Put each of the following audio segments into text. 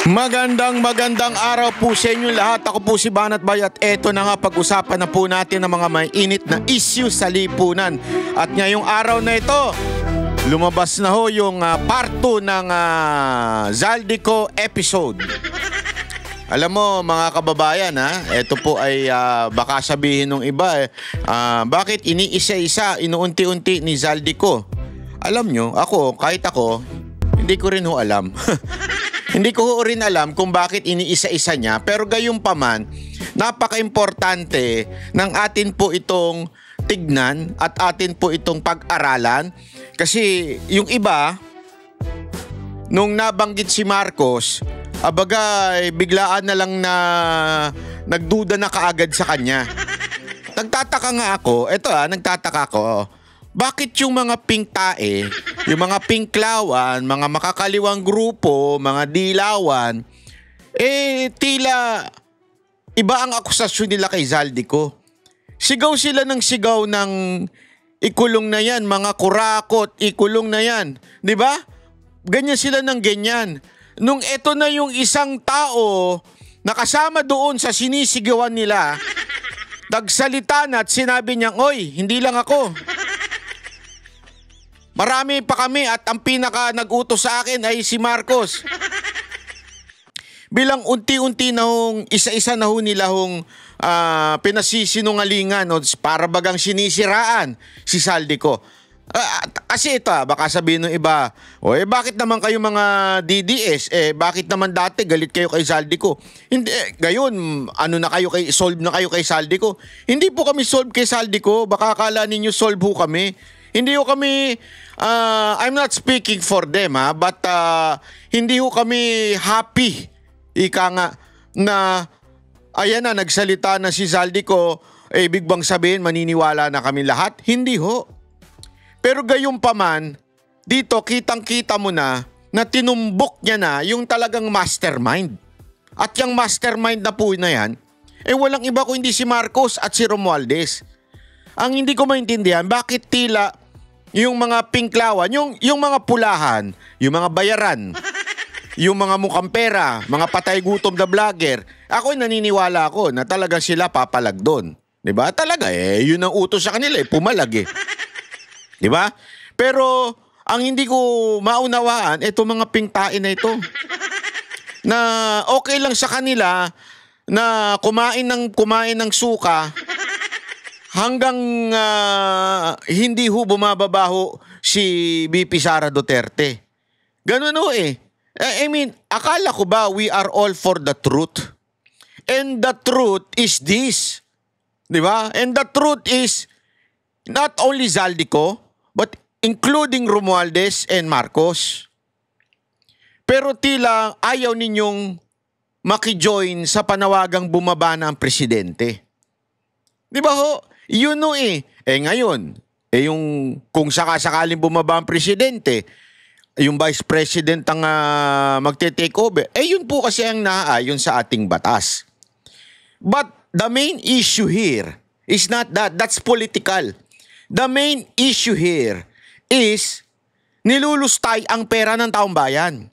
Magandang araw po sa inyo lahat. Ako po si Banat Bay at eto na nga, pag-usapan na po natin ng mga may init na issue sa lipunan. At ngayong araw na ito, lumabas na ho yung part 2 ng Zaldico episode. Alam mo mga kababayan, ito po ay baka sabihin ng iba, bakit iniisa-isa, inuunti-unti ni Zaldico? Alam nyo, kahit ako, hindi ko rin ho alam. Hindi ko rin alam kung bakit iniisa-isa niya, pero gayunpaman, napaka-importante ng atin po itong tignan at atin po itong pag-aralan. Kasi yung iba, nung nabanggit si Marcos, biglaan na lang na nagduda na kaagad sa kanya. Nagtataka nga ako, nagtataka ako, bakit yung mga pink tae, yung mga pinklawan, mga makakaliwang grupo, mga dilawan, tila iba ang akusasyon nila kay Zaldico. Sigaw sila ng sigaw ng ikulong na yan, mga kurakot, ikulong na yan. Di ba? Ganyan sila ng ganyan. Nung eto na yung isang tao na kasama doon sa sinisigawan nila, nagsalita na at sinabi niyang, "Oy, hindi lang ako. Marami pa kami at ang pinaka nag-utos sa akin ay si Marcos." Bilang unti-unti na hong, isa-isa na ho nila hong pinasisinungalingan, para bagang sinisiraan si Zaldico. Kasi ito, baka sabihin ng iba, bakit naman kayo mga DDS? Bakit naman dati galit kayo kay Zaldico? Hindi, gayon, solve na kayo kay Zaldico? Hindi po kami solve kay Zaldico, baka akala ninyo solve ho kami. Hindi ho kami, I'm not speaking for them, but hindi ho kami happy, ika nga, na ayan na, nagsalita na si Zaldico, ibig bang sabihin maniniwala na kami lahat? Hindi ho. Pero gayunpaman, dito kitang-kita mo na tinumbok niya na yung talagang mastermind. At yung mastermind na po na yan, walang iba kundi si Marcos at si Romualdez. Ang hindi ko maintindihan, bakit tila yung mga pinklawan, yung mga pulahan, yung mga bayaran, yung mga mukhang pera, mga patay gutom na vlogger, ako'y naniniwala ako na talagang sila papalag doon. Diba? Talaga yun ang utos sa kanila, pumalag Diba? Pero ang hindi ko maunawaan, mga pingtain na ito, na okay lang sa kanila na kumain ng suka, hanggang hindi ho bumababaho si VP Sara Duterte. Ganun ho I mean, akala ko ba we are all for the truth? And the truth is this. Di ba? And the truth is not only Zaldico, but including Romualdez and Marcos. Pero tila ayaw ninyong makijoin sa panawagang bumaba na ang presidente. Di ba ho? Yun no ngayon, yung kung sakasakaling bumaba ang presidente, yung vice president ang magte-take over, yun po kasi ang naaayon sa ating batas. But the main issue here is not that. That's political. The main issue here is nilulustay ang pera ng taong bayan.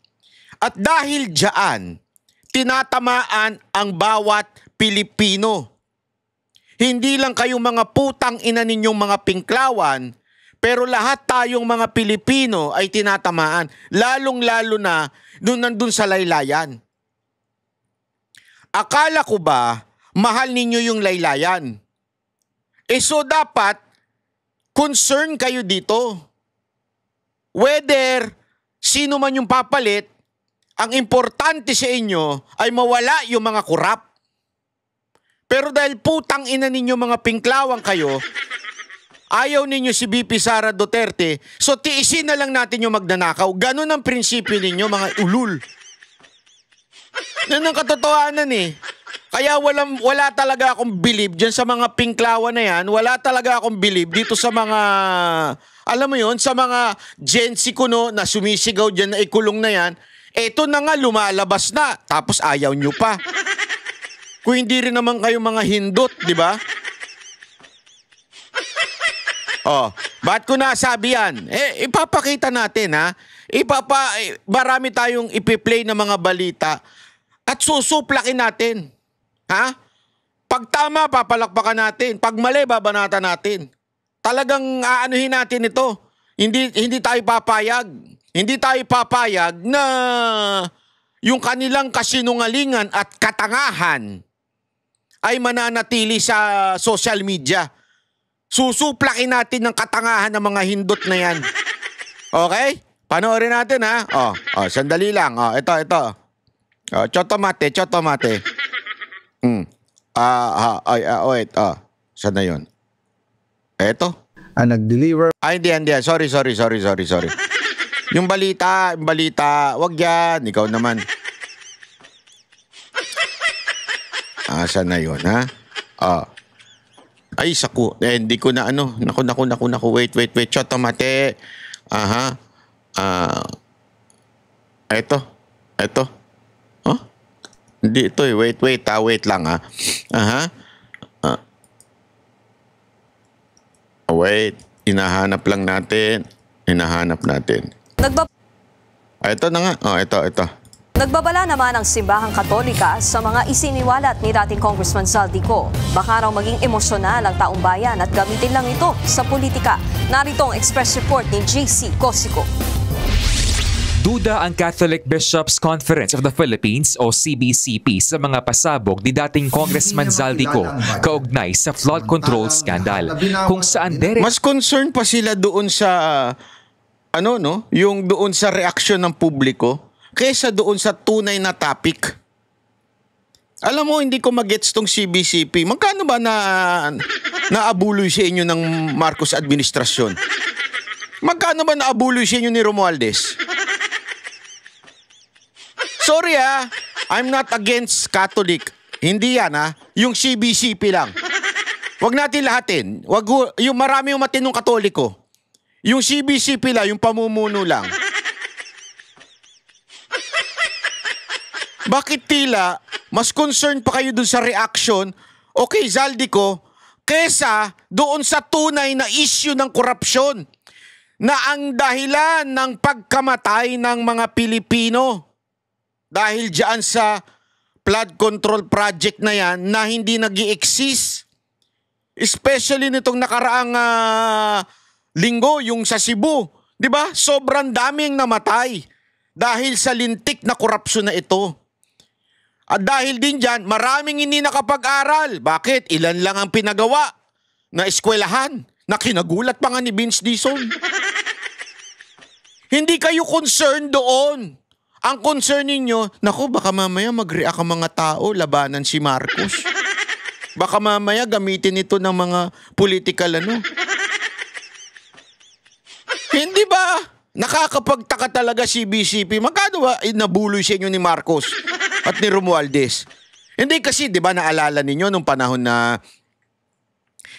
At dahil diyan, tinatamaan ang bawat Pilipino. Hindi lang kayong mga putang ina ninyong mga pinklawan, pero lahat tayong mga Pilipino ay tinatamaan, lalong-lalo na nandun sa laylayan. Akala ko ba mahal ninyo yung laylayan? So dapat concern kayo dito. Whether sino man yung papalit, ang importante sa inyo ay mawala yung mga kurap. Pero dahil putang ina ninyo mga pinklawang kayo, ayaw ninyo si VP Sara Duterte, so tiisin na lang natin yung magnanakaw. Ganun ang prinsipyo ninyo mga ulul. Yan ang katotohanan Kaya wala talaga akong believe dyan sa mga pinklawan na yan. Wala talaga akong believe dito sa mga, alam mo yun, sa mga Gen Z kuno na sumisigaw dyan na ikulong na yan. Eto na nga, lumalabas na. Tapos ayaw nyo pa. Kung hindi rin naman kayo mga hindot, di ba? Ba't ko nasabi yan? Ipapakita natin Marami tayong ipi-play na mga balita at susuplakin natin. Ha? Pag tama, papalakpakan natin. Pag mali, babanatan natin. Talagang aanuhin natin ito. Hindi tayo papayag. Hindi tayo papayag na yung kanilang kasinungalingan at katangahan ay mananatili sa social media. Susuplakin natin ng katangahan ng mga hindot na yan. Okay? Panoorin natin ha. Sandali lang. Ito. Chotomate. Wait. Saan na yun? Ito. Nag-deliver. Hindi. Sorry. Yung balita, wag yan. Ikaw naman. Saan na yun, ha? Ay, saku. Hindi ko na ano. Naku. Wait. Chotomate. Ito. Hindi ito eh. Wait lang, ha? Wait. Hinahanap natin. Ito na nga. Ito. Nagbabala naman ang simbahang Katolika sa mga isiniwalat ni dating Congressman Zaldico. Baka raw maging emosyonal ang taong bayan at gamitin lang ito sa politika. Narito ang Express Report ni JC Cosico. Duda ang Catholic Bishops Conference of the Philippines o CBCP sa mga pasabog ni dating Congressman Zaldico kaugnay sa flood control scandal. Kung saan mas concerned pa sila doon sa yung doon sa reaksyon ng publiko kaysa doon sa tunay na topic. Alam mo, hindi ko magets tong CBCP. Magkano ba naabuloy sa inyo ng Marcos administrasyon? Magkano ba naabuloy sa inyo ni Romualdez? Sorry I'm not against Catholic. Hindi yan yung CBCP lang. Wag natin lahatin. Yung marami yung matinong Katoliko. Yung CBCP lang, yung pamumuno lang. Bakit tila mas concerned pa kayo dun sa reaction o kay Zaldico kesa doon sa tunay na issue ng korupsyon na ang dahilan ng pagkamatay ng mga Pilipino dahil diyan sa flood control project na yan na hindi nag-i-exist. Especially nitong nakaraang linggo, yung sa Cebu. Diba? Sobrang daming namatay dahil sa lintik na korupsyon na ito. At dahil din dyan, maraming hindi nakapag-aral. Bakit? Ilan lang ang pinagawa na eskwelahan na kinagulat pa nga ni Vince Dizon. Hindi kayo concerned doon. Ang concern ninyo, naku, baka mamaya mag-react ang mga tao, labanan si Marcos. Baka mamaya gamitin ito ng mga political Hindi ba? Nakakapagtaka talaga si BCP. Magkano ba nabuloy sa inyo ni Marcos at ni Romualdez? Hindi kasi, di ba, naalala ninyo nung panahon na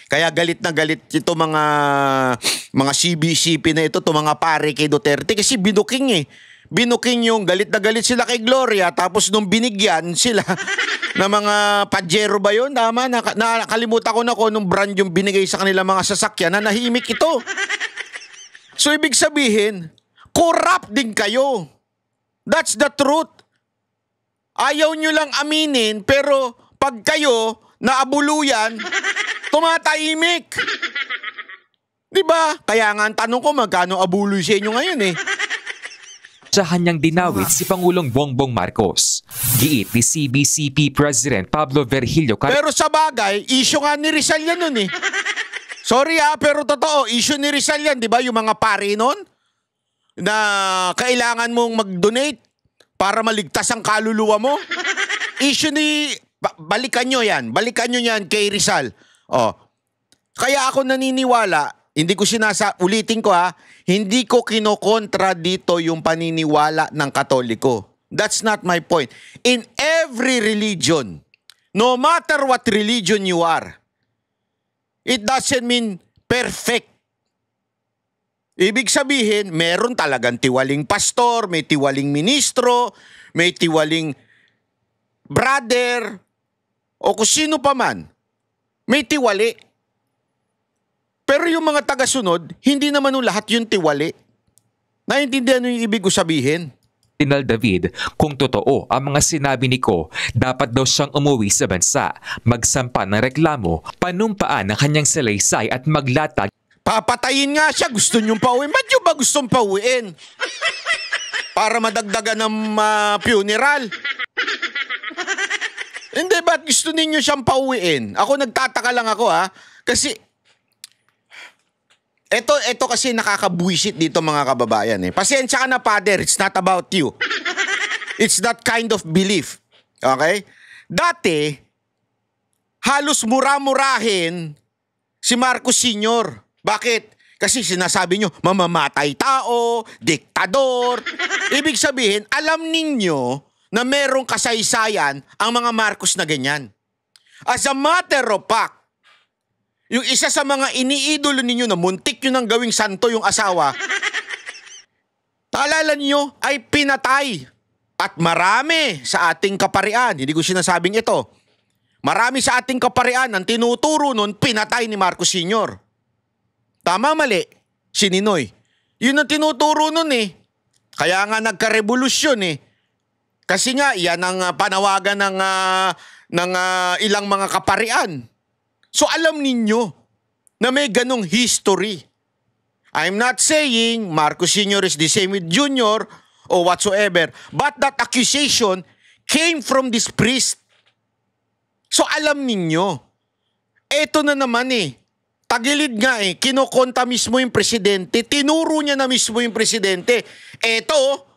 kaya galit na galit ito mga CBCP na ito, mga pare kay Duterte kasi binuking yung galit na galit sila kay Gloria tapos nung binigyan sila na mga Pajero ba yun? Tama, nakalimutan ko na kung nung brand yung binigay sa kanila mga sasakyan na nahimik ito. So ibig sabihin, corrupt din kayo. That's the truth. Ayaw nyo lang aminin pero pag kayo naabuluyan, tumatahimik. Diba? Kaya nga ang tanong ko, magkano abuloy sa inyo ngayon Tsahan niyang dinawit si Pangulong Bongbong Marcos. Giit ni CBCP President Pablo Virgilio Pero sa bagay, issue nga ni Rizal yan nun Sorry pero totoo, issue ni Rizal yan, di ba? Yung mga pari nun na kailangan mong mag-donate para maligtas ang kaluluwa mo. Issue ni... Balikan nyo yan kay Rizal. Kaya ako naniniwala, hindi ko ulitin ko hindi ko kinokontra dito yung paniniwala ng Katoliko. That's not my point. In every religion, no matter what religion you are, it doesn't mean perfect. Ibig sabihin, meron talagang tiwaling pastor, may tiwaling ministro, may tiwaling brother, o kung sino pa man, may tiwali. Pero yung mga tagasunod, hindi naman lahat yung tiwali. Naiintindihan nyo yung ibig ko sabihin? Tinal David, kung totoo ang mga sinabi ni Ko, dapat daw siyang umuwi sa bansa, magsampa ng reklamo, panumpaan ang kanyang salaysay at maglatag. Papatayin nga siya, gusto nyong pauwiin. Ba't nyo ba gustong pauwiin? Para madagdagan ng funeral? Hindi, ba't gusto ninyo siyang pauwiin? Ako nagtataka lang ako kasi ito kasi nakakabuisit dito mga kababayan eh. Pasensya ka na, Father, it's not about you. It's that kind of belief. Okay? Dati, halos mura-murahin si Marcos Sr. Bakit? Kasi sinasabi nyo, mamamatay tao, diktador. Ibig sabihin, alam ninyo na merong kasaysayan ang mga Marcos na ganyan. As a matter of fact, yung isa sa mga iniidolo ninyo na muntik nyo nang gawing santo yung asawa, naalala niyo ay pinatay. At marami sa ating kaparian, hindi ko sinasabing ito, marami sa ating kaparian ang tinuturo nun, pinatay ni Marcos Sr. Tama, mali? Si Ninoy. Yun ang tinuturo nun eh. Kaya nga nagka-revolusyon eh. Kasi nga, yan ang panawagan ng ilang mga kaparian. So alam ninyo na may ganong history. I'm not saying Marcos Sr. is the same with Junior or whatsoever, but that accusation came from this priest. So alam ninyo, eto na naman eh, tagilid nga eh, kinokonta mismo yung presidente, tinuro niya na mismo yung presidente. Eto,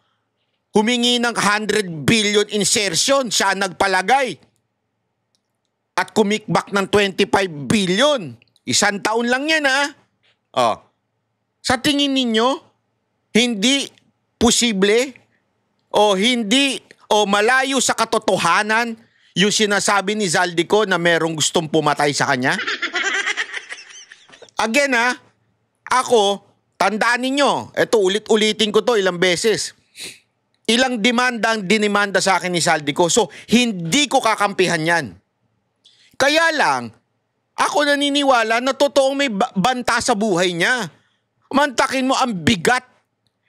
humingi ng 100 billion insertion, siya nagpalagay. At kumikbak ng 25 billion. 1 taon lang yan Sa tingin ninyo, hindi posible o hindi o malayo sa katotohanan yung sinasabi ni Zaldico na merong gustong pumatay sa kanya? Again ako, tandaan ninyo, eto ulit-ulitin ko to ilang beses. Ilang demanda ang dinimanda sa akin ni Zaldico. So, hindi ko kakampihan yan. Kaya lang, ako naniniwala na totoong may banta sa buhay niya. Mantakin mo ang bigat.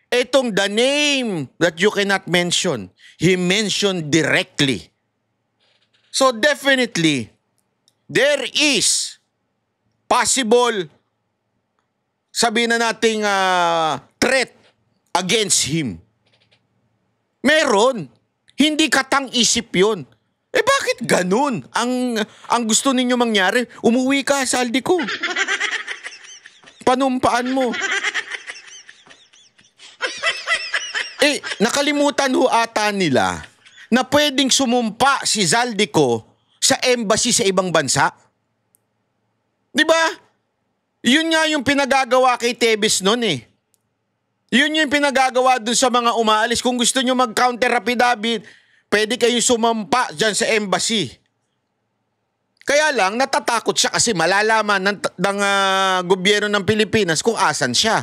Etong the name that you cannot mention, he mentioned directly. So definitely, there is possible, sabihin na nating threat against him. Meron. Hindi katang-isip yun. Bakit ganun? Ang gusto ninyo mangyari, umuwi ka, Zaldico. Panumpaan mo. Nakalimutan ho ata nila na pwedeng sumumpa si Zaldico sa embassy sa ibang bansa. Di ba? Yun nga yung pinagagawa kay Tebes nun eh. Yun yung pinagagawa dun sa mga umaalis. Kung gusto nyo mag-counter affidavit, pwede kayong sumampa dyan sa embassy. Kaya lang, natatakot siya kasi malalaman ng gobyerno ng Pilipinas kung asan siya.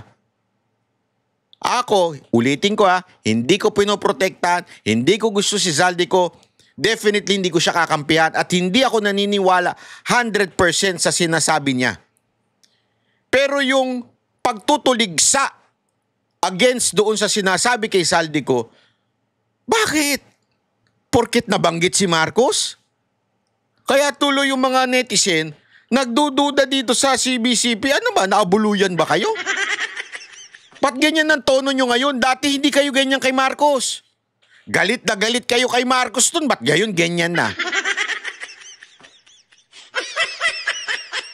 Ako, ulitin ko hindi ko pinoprotektahan, hindi ko gusto si Zaldico, definitely hindi ko siya kakampihan at hindi ako naniniwala 100% sa sinasabi niya. Pero yung pagtutuligsa against doon sa sinasabi kay Zaldico, bakit? Porket nabanggit si Marcos? Kaya tuloy yung mga netizen, nagdududa dito sa CBCP. Ano ba, naabuluyan ba kayo? Ba't ganyan ang tono nyo ngayon? Dati hindi kayo ganyan kay Marcos. Galit na galit kayo kay Marcos dun, ba't ngayon ganyan na?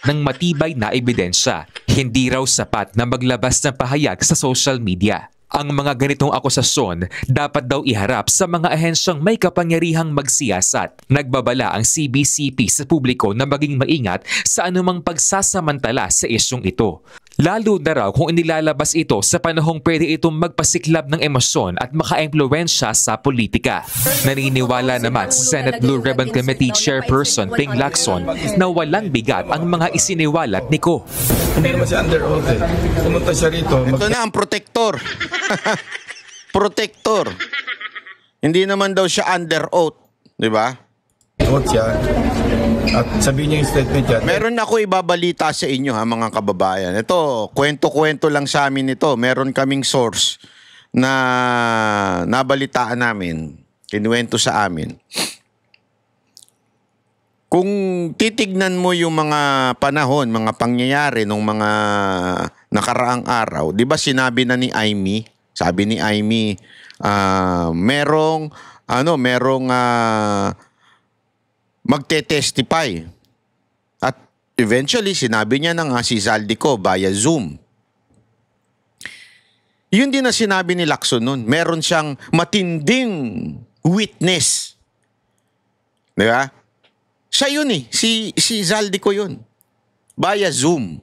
Ng matibay na ebidensya, hindi raw sapat na maglabas ng pahayag sa social media. Ang mga ganitong akusasyon dapat daw iharap sa mga ahensyang may kapangyarihang magsiyasat. Nagbabala ang CBCP sa publiko na maging maingat sa anumang pagsasamantala sa isyong ito. Lalo na raw kung inilalabas ito sa panahong pwede itong magpasiklab ng emosyon at maka-impluwensya sa politika. Naniniwala naman si Senate Blue Ribbon Committee Chairperson Ping Lacson na walang bigat ang mga isiniwalat ni Ko. Hindi naman siya under oath eh. Pumunta siya rito. Ito na ang protector. Protector. Hindi naman daw siya under oath. Di ba? Oath siya. At sabihin niya yung statement yan. Meron ako ibabalita sa inyo mga kababayan. Ito, kwento-kwento lang sa amin ito. Meron kaming source na nabalitaan namin, kinuwento sa amin. Kung titignan mo yung mga panahon, mga pangyayari nung mga nakaraang araw, 'di ba sinabi na ni Amy, sabi ni Amy, merong magte-testify. At eventually sinabi niya na nga si Zaldico via Zoom. Yun din na sinabi ni Lacson nun. Meron siyang matinding witness. Di ba? Siya yun eh. Si Zaldico yun. Via Zoom.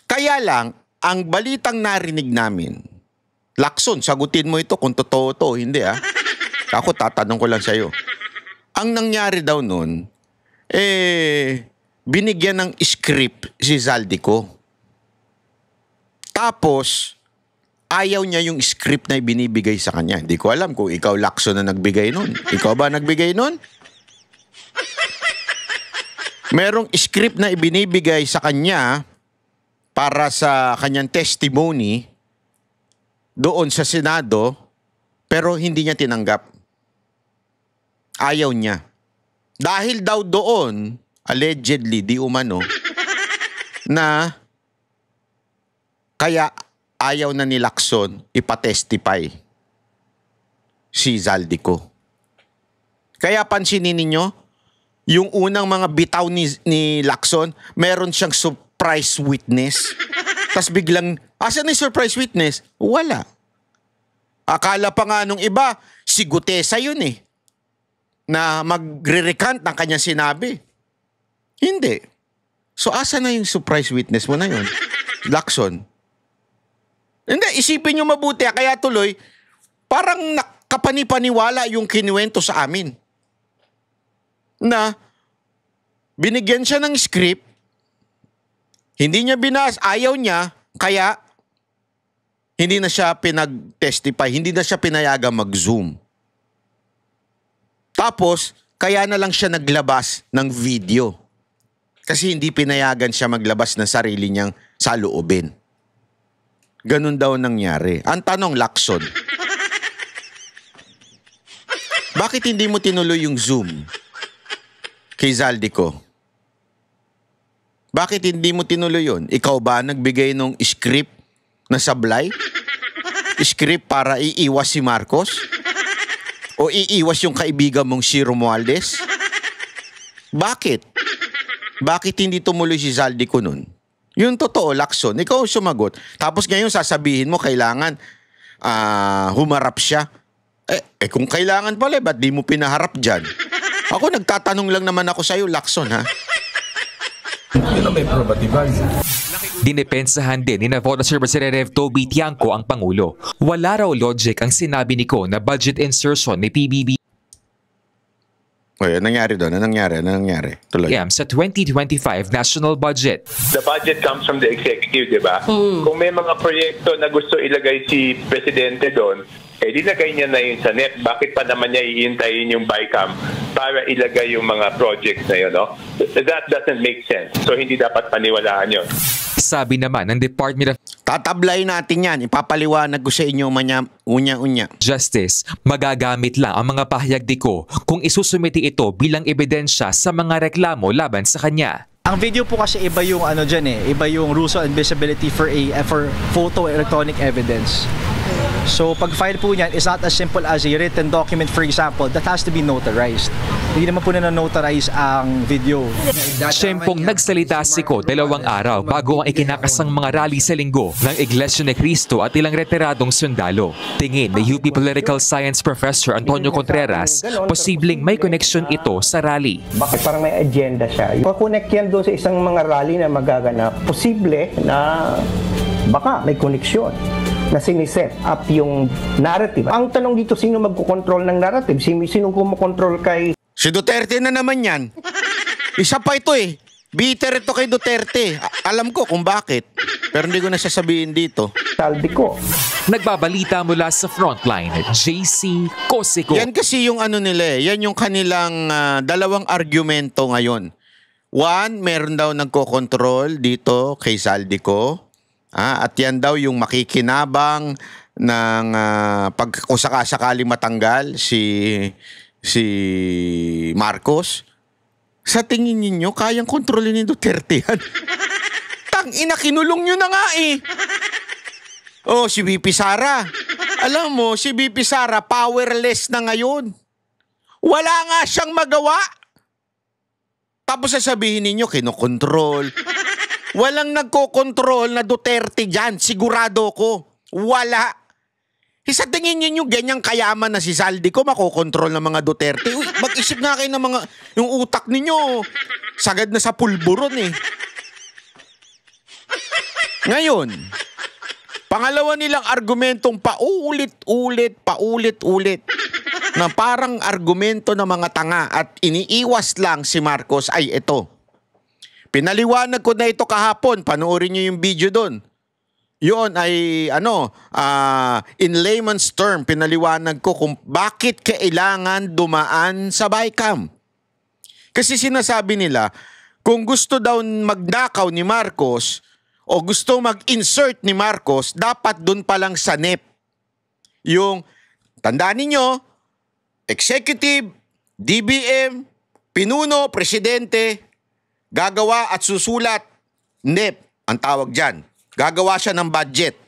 Kaya lang, ang balitang narinig namin, Lacson, sagutin mo ito kung totoo to. Hindi ah. Ako tatanong ko lang sa'yo. Ang nangyari daw nun, binigyan ng script si Zaldico. Tapos, ayaw niya yung script na ibinibigay sa kanya. Hindi ko alam kung ikaw, Lacson, na nagbigay nun. Ikaw ba nagbigay nun? Merong script na ibinibigay sa kanya para sa kanyang testimony doon sa Senado, pero hindi niya tinanggap. Ayaw niya. Dahil daw doon, allegedly, di umano, na kaya ayaw na ni Lacson ipatestify si Zaldico. Kaya pansinin ninyo, yung unang mga bitaw ni Lacson, meron siyang surprise witness. Tapos biglang, asan ni surprise witness? Wala. Akala pa nga nung iba, si Gutesa yun eh, na magre-recant ng kanyang sinabi. Hindi. So asan na yung surprise witness mo na yun? Lacson. Hindi, isipin nyo mabuti. Kaya tuloy, parang nakapani-paniwala yung kinuwento sa amin. Na binigyan siya ng script, hindi niya binas, ayaw niya, kaya hindi na siya pinag-testify, hindi na siya pinayagang mag-Zoom. Tapos, kaya na lang siya naglabas ng video. Kasi hindi pinayagan siya maglabas ng sarili niyang saloobin. Ganun daw nangyari. Ang tanong, Lacson, bakit hindi mo tinuloy yung Zoom kay Zaldico? Bakit hindi mo tinuloy yun? Ikaw ba nagbigay ng script na sablay? Script para iiwas si Marcos? O iiwas yung kaibigan mong si Romualdez? Bakit? Bakit hindi tumuloy si Zaldico nun? Yung totoo, Lacson, ikaw sumagot. Tapos ngayon sasabihin mo kailangan humarap siya. Kung kailangan pala, ba't di mo pinaharap dyan? Ako nagtatanong lang naman ako sa'yo, Lacson, ha? Yun ang may probative value. Dinepensahan din ni Navotas Representative Toby Tiangco ang Pangulo. Wala raw logic ang sinabi ni Ko na budget insertion ni PBB Ano nangyari doon? Ano nangyari? Tuloy. sa 2025 national budget. The budget comes from the executive, di ba? Kung may mga proyekto na gusto ilagay si Presidente doon, dilagay niya na yun sa NEP. Bakit pa naman niya iintayin yung BICAM para ilagay yung mga projects na yun, no? That doesn't make sense. So, hindi dapat paniwalaan yun. Sabi naman ng Department of Tatablay natin yan. Ipapaliwanag ko sa inyo unya-unya. Justice, magagamit lang ang mga pahayag ni Ko kung isusumiti ito bilang ebidensya sa mga reklamo laban sa kanya. Ang video po kasi iba yung iba yung rules on admissibility for photo electronic evidence. So pag file po niyan, it's not as simple as a written document, for example, that has to be notarized. Hindi naman po na-notarize ang video. Siyempong nagsalita si Ko 2 araw bago ang ikinakasang mga rally sa linggo ng Iglesia ni Cristo at ilang retiradong sundalo. Tingin ni UP Political Science Professor Antonio Contreras, posibleng may koneksyon ito sa rally. Bakit parang may agenda siya? Pakonek yan doon sa isang mga rally na magaganap. Posible na baka may koneksyon na siniset up yung narrative. Ang tanong dito, sino magkukontrol ng narrative? Sino kumokontrol kay... Si Duterte na naman yan. Isa pa ito eh. Bitter ito kay Duterte. Alam ko kung bakit. Pero hindi ko na sasabihin dito. Zaldico. Nagbabalita mula sa Frontline, JC Cosico. Yan kasi yung nila eh. Yan yung kanilang dalawang argumento ngayon. One, meron daw nagkokontrol dito kay Zaldico. At yan daw yung makikinabang ng kung sakasakaling matanggal si Marcos, sa tingin ninyo, kayang kontrolin ni Duterte yan? Tang-ina, kinulong nyo na nga eh. Oh, si VP Sara. Alam mo, si VP Sara, powerless na ngayon. Wala nga siyang magawa. Tapos sasabihin ninyo, kinokontrol. Walang nagkokontrol na Duterte dyan. Sigurado ko. Wala. Sa tingin ninyo, ganyang kayaman na si Zaldico, makokontrol ng mga Duterte. Uy, mag-isip nga kayo ng mga, yung utak ninyo, sagad na sa pulburon eh. Ngayon, pangalawa nilang argumentong paulit-ulit na parang argumento ng mga tanga at iniiwas lang si Marcos ay ito. Pinaliwanag ko na ito kahapon, panoorin nyo yung video doon. Yun ay in layman's term, pinaliwanag ko kung bakit kailangan dumaan sa BICAM. Kasi sinasabi nila, kung gusto daw magnakaw ni Marcos o gusto mag-insert ni Marcos, dapat dun pa lang sa NEP. Yung, tandaan ninyo, executive, DBM, pinuno, presidente, gagawa at susulat, NEP ang tawag dyan. Gagawa siya ng budget.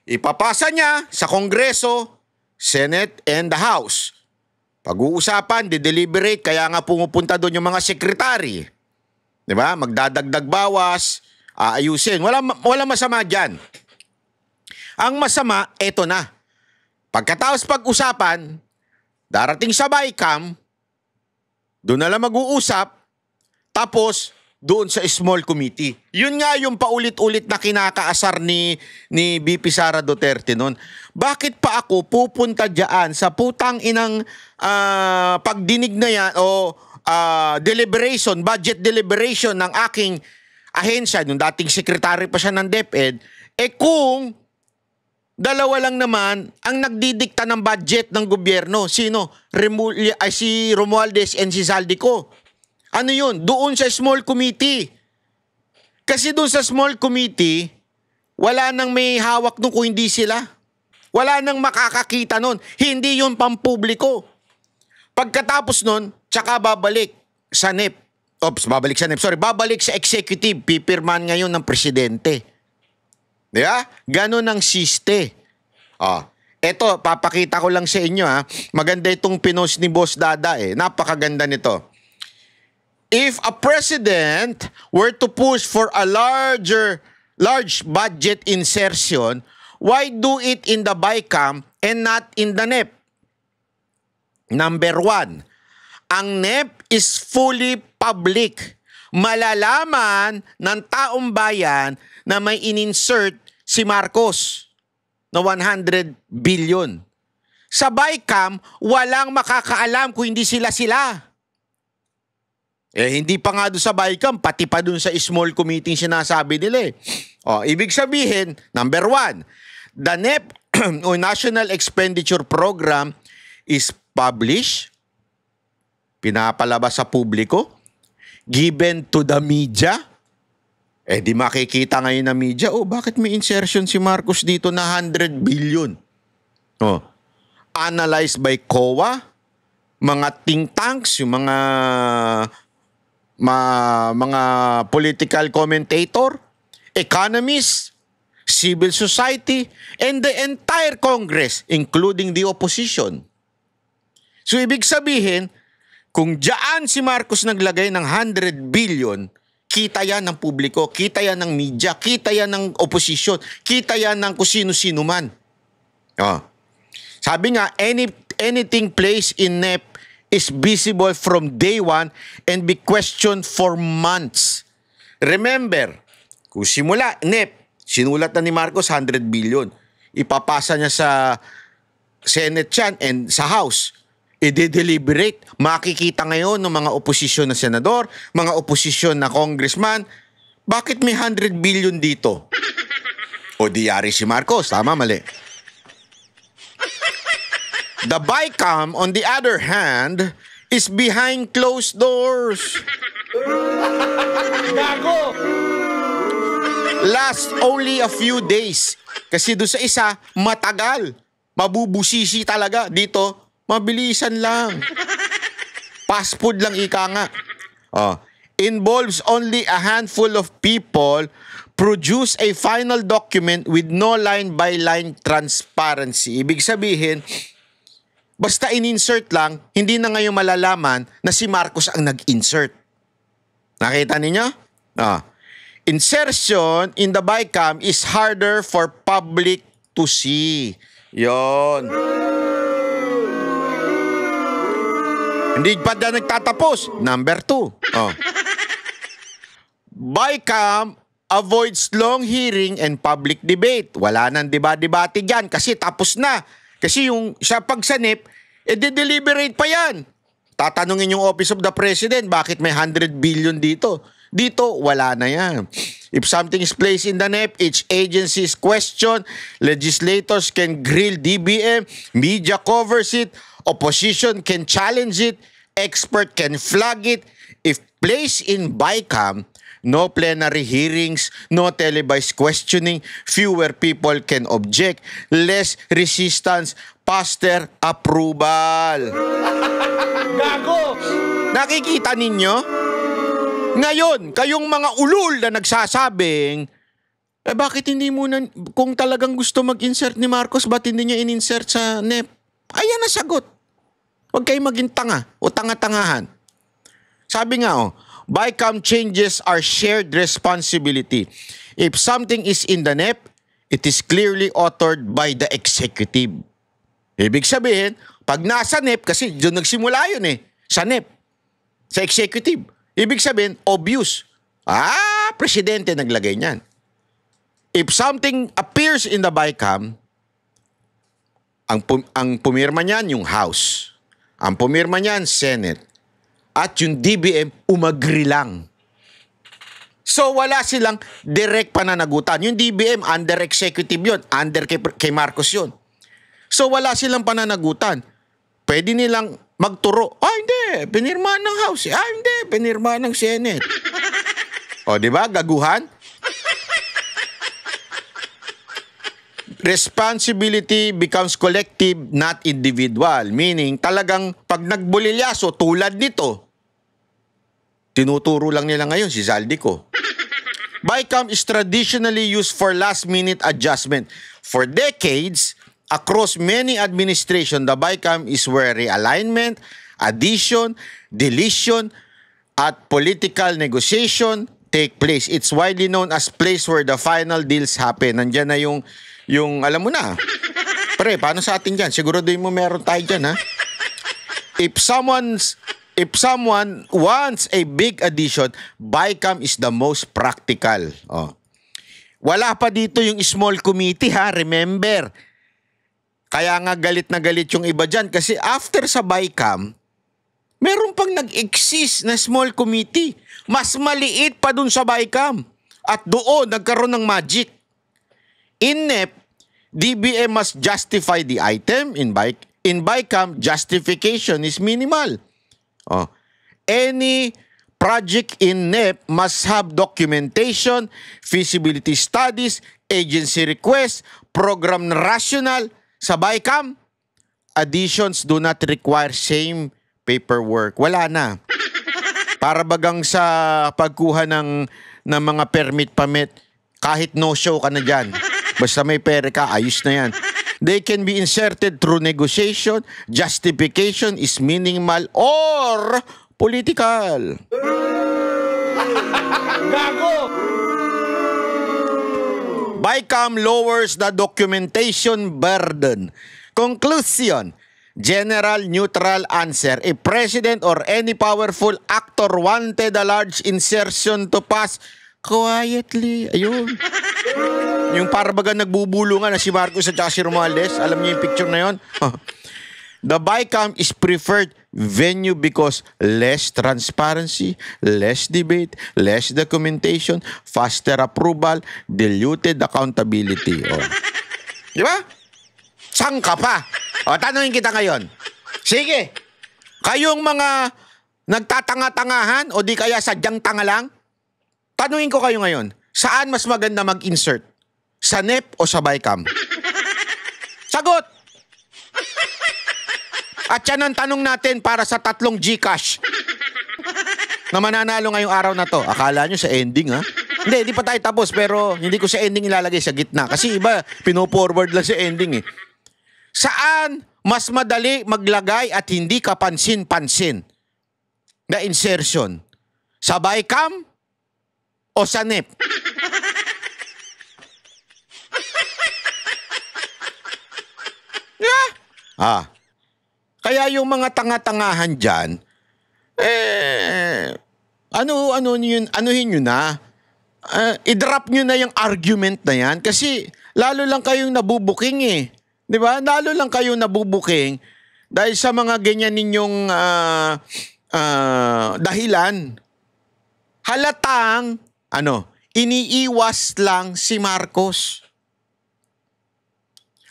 Ipapasa niya sa Kongreso, Senate, and the House. Pag-uusapan, deliberate, kaya nga pumupunta doon yung mga sekretary. Diba? Magdadagdag bawas, aayusin. Wala masama dyan. Ang masama, eto na. Pagkatapos pag-usapan, darating sa BICAM, doon na lang mag-uusap, tapos doon sa small committee. Yun nga yung paulit-ulit na kinakaasar ni VP Sara Duterte noon. Bakit pa ako pupunta dyan sa putang inang pagdinig na yan o deliberation, budget deliberation ng aking ahensya, nung dating sekretary pa siya ng DepEd, kung dalawa lang naman ang nagdidikta ng budget ng gobyerno. Sino? Si Romualdez and si Zaldico. Ano yun? Doon sa small committee. Kasi doon sa small committee, wala nang may hawak nung kung hindi sila. Wala nang makakakita nun. Hindi yun pampubliko. Pagkatapos nun, tsaka babalik sa NEP. Babalik sa executive. Pipirman ngayon ng presidente. Diba? Ganon ang siste. Eto, papakita ko lang sa inyo ha. Maganda itong pinost ni Boss Dada eh. Napakaganda nito. If a president were to push for a large budget insertion, why do it in the BICAM and not in the NEP? Number 1, ang NEP is fully public. Malalaman ng taong bayan na may ininsert si Marcos na 100 billion. Sa BICAM, walang makakaalam kung hindi sila. Hindi pa nga doon sa BICAM, pati pa doon sa small committee sinasabi nila eh. Ibig sabihin, number 1, the NEP o National Expenditure Program is published, pinapalabas sa publiko, given to the media. Di makikita ngayon ng media, bakit may insertion si Marcos dito na 100 billion? Analyzed by COA, mga think tanks, yung mga political commentator, economists, civil society, and the entire Congress, including the opposition. So, ibig sabihin, kung dyan si Marcos naglagay ng 100 billion, kita yan ng publiko, kita yan ng media, kita yan ng opposition, kita yan ng kung sino-sino man. Sabi nga, anything placed in NEP is visible from day one and be questioned for months. Remember, kung simula, NEP, sinulat na ni Marcos 100 billion. Ipapasa niya sa Senate yan and sa House. I-deliberate. Makikita ngayon ng mga oposisyon na senador, mga oposisyon na congressman, bakit may 100 billion dito? O diyari si Marcos, tama, mali. The BICAM, on the other hand, is behind closed doors. Gago! last only a few days. Kasi doon sa isa, matagal. Mabubusisi talaga. Dito, mabilisan lang. Fast food lang ika nga. Involves only a handful of people, produce a final document with no line-by-line transparency. Ibig sabihin, basta in-insert lang, hindi na ngayon malalaman na si Marcos ang nag-insert. Nakita ninyo? Insertion in the BICAM is harder for public to see. Yon. Hindi pa na nagtatapos. Number 2. BICAM avoids long hearing and public debate. Wala nang debate dyan kasi tapos na. Kasi yung sa pagsanip, de-deliberate pa yan. Tatanungin yung Office of the President, bakit may 100 billion dito? Dito, wala na yan. If something is placed in the NEP, each agency's question, legislators can grill DBM, media covers it, opposition can challenge it, expert can flag it. If placed in BICAM, no plenary hearings, no televised questioning, fewer people can object, less resistance, faster approval. Gago! Nakikita ninyo? Ngayon, kayong mga ulul na nagsasabing, bakit hindi muna, kung talagang gusto mag-insert ni Marcos, ba't hindi niya in-insert sa NEP? Ayan na sagot. Huwag kayo maging tanga o tanga-tangahan. Sabi nga, BICAM changes are shared responsibility. If something is in the NEP, it is clearly authored by the executive. Ibig sabihin, pag nasa NEP, kasi doon nagsimula yun sa NEP, sa executive. Ibig sabihin, obvious. Presidente naglagay niyan. If something appears in the BICAM, ang pumirma niyan yung House. Ang pumirma niyan, Senate. At yung DBM, umagri lang. So, wala silang direct pananagutan. Yung DBM, under executive yun. Under kay Marcos yun. So, wala silang pananagutan. Pwede nilang magturo. Hindi. Pinirmahan ng House. Hindi. Pinirmahan ng Senate. Di ba? Gaguhan. Responsibility becomes collective, not individual. Meaning, talagang pag nagbulilyaso, tulad nito, tinuturo lang nila ngayon si Zaldico. BICAM is traditionally used for last-minute adjustment. For decades, across many administration, the BICAM is where realignment, addition, deletion, at political negotiation take place. It's widely known as place where the final deals happen. Nandiyan na yung alam mo na. Pre, paano sa atin dyan? Siguro din mo meron tayo dyan, ha? If someone wants a big addition, BICAM is the most practical. Wala pa dito yung small committee, ha? Remember. Kaya nga galit na galit yung iba dyan. Kasi after sa BICAM, meron pang nag-exist na small committee. Mas maliit pa dun sa BICAM. At doon, nagkaroon ng magic. In NEP, DBM must justify the item. In BICAM, justification is minimal. Any project in NEP must have documentation, feasibility studies, agency request, program rational. Sa BICAM, additions do not require same paperwork. Wala na. Para bagang sa pagkuha ng mga permit, kahit no-show ka na dyan. Basta may pera ka, ayos na yan. They can be inserted through negotiation, justification is minimal or political. Gago! BICAM lowers the documentation burden. Conclusion, general neutral answer. If president or any powerful actor wanted a large insertion to pass, quietly, ayun. Yung parbaga nagbubulungan na si Marcos at si Romualdez. Alam niyo yung picture na yun? The BICAM is preferred venue because less transparency, less debate, less documentation, faster approval, diluted accountability. Di ba? Saan ka pa? Tanungin kita ngayon. Sige. Kayong mga nagtatanga-tangahan o di kaya sadyang tanga lang, tanungin ko kayo ngayon. Saan mas maganda mag-insert? Sa NEP o sa BICAM? Sagot! At yan ang tanong natin para sa 3 GCash na mananalo ngayong araw na to. Akala nyo sa ending, ha? Hindi pa tayo tapos, pero hindi ko sa ending ilalagay sa gitna. Kasi iba, pino-forward lang sa ending, eh. Saan mas madali maglagay at hindi kapansin-pansin na insertion? Sa BICAM o sa NEP? Yeah. Kaya yung mga tanga-tangahan dyan, anuhin nyo na. I-drop nyo na yung argument na yan kasi lalo lang kayong nabubuking, eh. Di ba? Lalo lang kayong nabubuking dahil sa mga ganyan ninyong dahilan. Halatang, iniiwas lang si Marcos.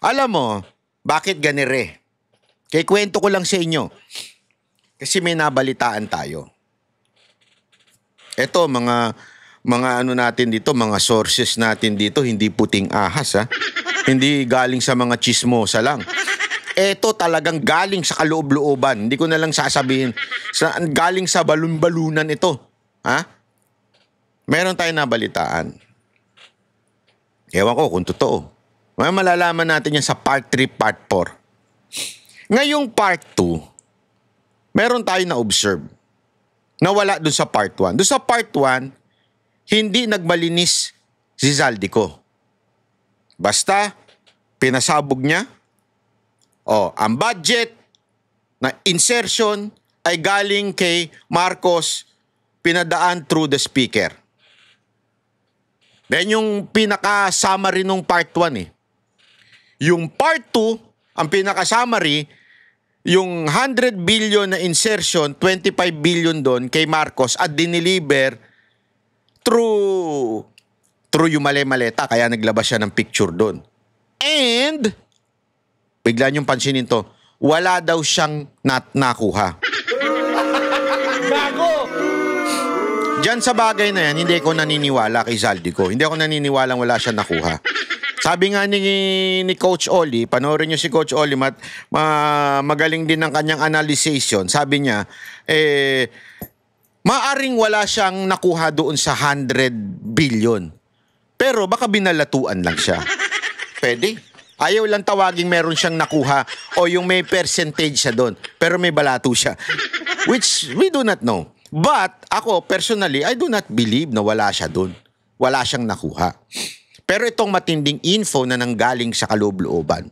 Alam mo, bakit ganire? Kaya kwento ko lang sa inyo. Kasi may nabalitaan tayo. Ito, mga natin dito, mga sources natin dito, hindi puting ahas, ha? Hindi galing sa mga chismosa lang. Ito talagang galing sa kaloob-looban. Hindi ko na lang sasabihin. Galing sa balun-balunan ito. Ha? Meron tayong nabalitaan. Ewan ko kung totoo. May malalaman natin yan sa part 3, part 4. Ngayong part 2, meron tayong na-observe na wala dun sa part 1. Dun sa part 1, hindi nagmalinis si Zaldico. Basta, pinasabog niya. Ang budget na insertion ay galing kay Marcos, pinadaan through the speaker. Then yung pinaka-summary nung part 1, eh. Yung part 2, ang pinaka-summary, yung 100 billion na insertion, 25 billion doon kay Marcos at diniliver through yung mali-maleta, kaya naglabas siya ng picture doon. And, bigla niyong pansinin to, wala daw siyang nakuha. Bago! Diyan sa bagay na yan, hindi ako naniniwala kay Zaldico. Hindi ako naniniwalang wala siyang nakuha. Sabi nga ni Coach Oli, panoorin niyo si Coach Oli, magaling din ang kanyang analyzation. Sabi niya, maaring wala siyang nakuha doon sa 100 billion. Pero baka binalatuan lang siya. Pwede. Ayaw lang tawaging meron siyang nakuha o yung may percentage siya doon. Pero may balato siya. Which we do not know. But ako, personally, I do not believe na wala siya doon. Wala siyang nakuha. Pero itong matinding info na nanggaling sa kaloob-looban,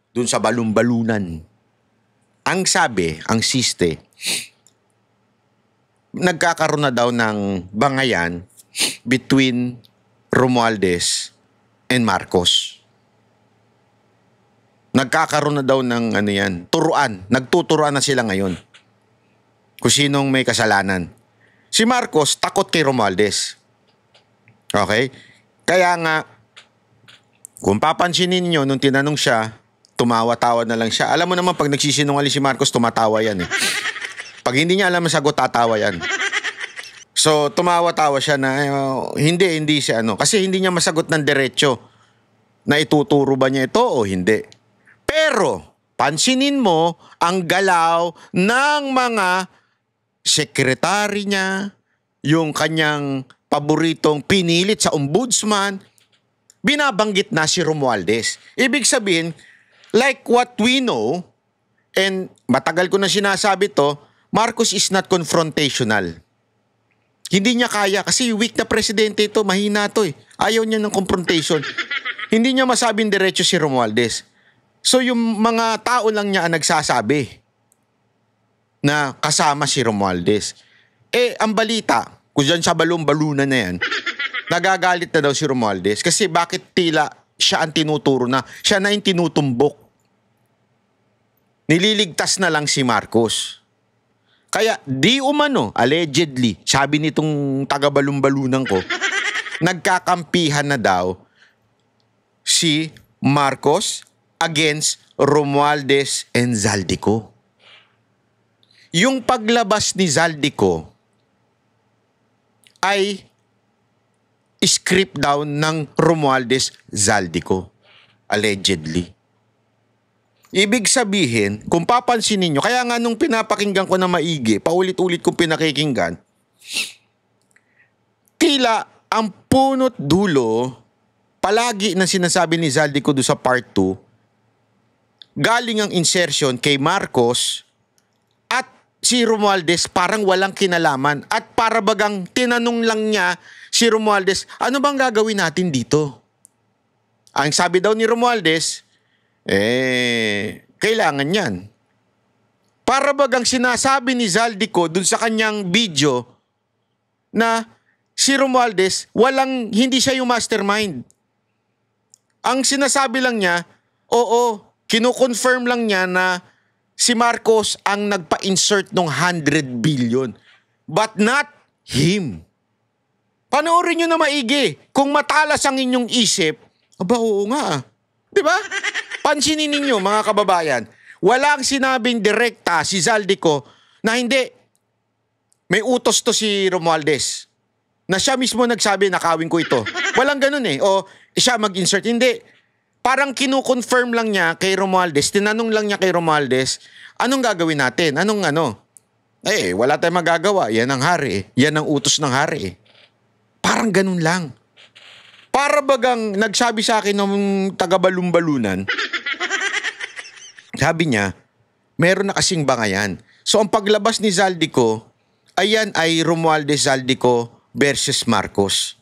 dun sa balon-balunan, ang sabi, ang siste, nagkakaroon na daw ng bangayan between Romualdez and Marcos. Nagkakaroon na daw ng turuan. Nagtuturuan na sila ngayon. Kung sinong may kasalanan. Si Marcos takot kay Romualdez. Okay? Kaya nga, kung papansinin nyo, nung tinanong siya, tumawa-tawa na lang siya. Alam mo naman, pag nagsisinungaling si Marcos, tumatawa yan, eh. Pag hindi niya alam ang sagot, tatawa yan. So, tumawa-tawa siya na, hindi siya kasi hindi niya masagot ng diretso na ituturo ba niya ito o hindi. Pero, pansinin mo ang galaw ng mga sekretary niya, yung kanyang paboritong pinilit sa ombudsman, binabanggit na si Romualdez. Ibig sabihin, like what we know, and matagal ko na sinasabi to, Marcos is not confrontational. Hindi niya kaya kasi weak na presidente ito, mahina to eh. Ayaw niya ng confrontation. Hindi niya masabing diretso si Romualdez. So yung mga tao lang niya ang nagsasabi na kasama si Romualdez. Ang balita, kung dyan sa balon-balunan na yan, nagagalit na daw si Romualdez kasi bakit tila siya ang tinuturo na, siya na yung tinutumbok. Nililigtas na lang si Marcos. Kaya di umano, allegedly, sabi nitong taga-balon-balunan ko, nagkakampihan na daw si Marcos against Romualdez and Zaldico. Yung paglabas ni Zaldico ay script down ng Romualdez Zaldico. Allegedly. Ibig sabihin, kung papansinin nyo, kaya nga nung pinapakinggan ko na maigi, paulit-ulit kong pinakikinggan, tila ang punot dulo, palagi na sinasabi ni Zaldico doon sa part 2, galing ang insertion kay Marcos at si Romualdez parang walang kinalaman at para bagang tinanong lang niya si Romualdez, ano bang gagawin natin dito? Ang sabi daw ni Romualdez, kailangan yan. Para bagang sinasabi ni Zaldico dun sa kanyang video na si Romualdez, hindi siya yung mastermind. Ang sinasabi lang niya, oo, kino-confirm lang niya na si Marcos ang nagpa-insert ng 100 billion. But not him. Panoorin nyo na maigi. Kung matalas ang inyong isip, aba oo nga. Diba? Pansinin ninyo mga kababayan, walang sinabing direkta si Zaldico na hindi. May utos to si Romualdez. Na siya mismo nagsabi, nakawin ko ito. Walang ganun eh. O siya mag-insert. Hindi. Parang kinu-confirm lang niya kay Romualdez, tinanong lang niya kay Romualdez, anong gagawin natin? Anong ano? Wala tayong magagawa. Yan ang hari. Yan ang utos ng hari. Parang ganun lang. Para bagang nagsabi sa akin ng taga-balumbalunan, sabi niya, meron na kasing bangayan. So ang paglabas ni Zaldico, ayan ay Romualdez Zaldico versus Marcos.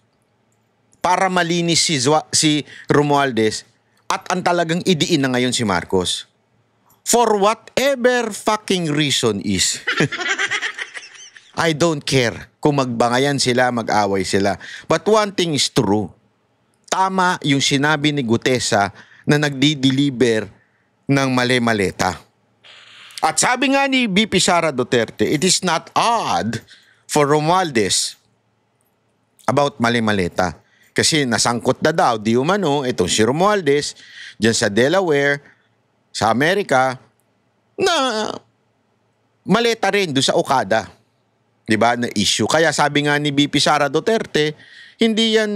Para malinis si Romualdez at ang talagang idiin na ngayon si Marcos. For whatever fucking reason is. I don't care kung magbangayan sila, mag-away sila. But one thing is true. Tama yung sinabi ni Gutesa na nagdi-deliver ng mali-maleta. At sabi nga ni VP Sara Duterte, it is not odd for Romualdez about mali-maleta. Kasi nasangkot na daw, di umano, itong si Romualdez, dyan sa Delaware, sa Amerika, na maleta rin doon sa Okada. Diba, na issue. Kaya sabi nga ni VP Sara Duterte, hindi yan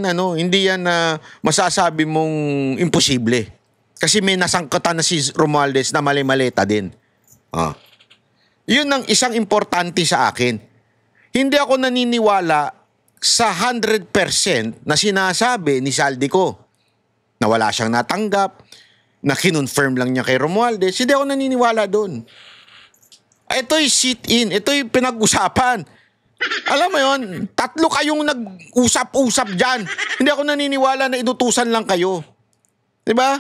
masasabi mong imposible. Kasi may nasangkutan na si Romualdez na mali-maleta din. Yun ang isang importante sa akin. Hindi ako naniniwala sa 100% na sinasabi ni Zaldico na wala siyang natanggap, na kinonfirm lang niya kay Romualdez. Hindi ako naniniwala doon. Ito'y sit-in. Ito'y pinag-usapan. Alam mo yon, 3 kayong nag-usap-usap dyan. Hindi ako naniniwala na inutusan lang kayo. Diba?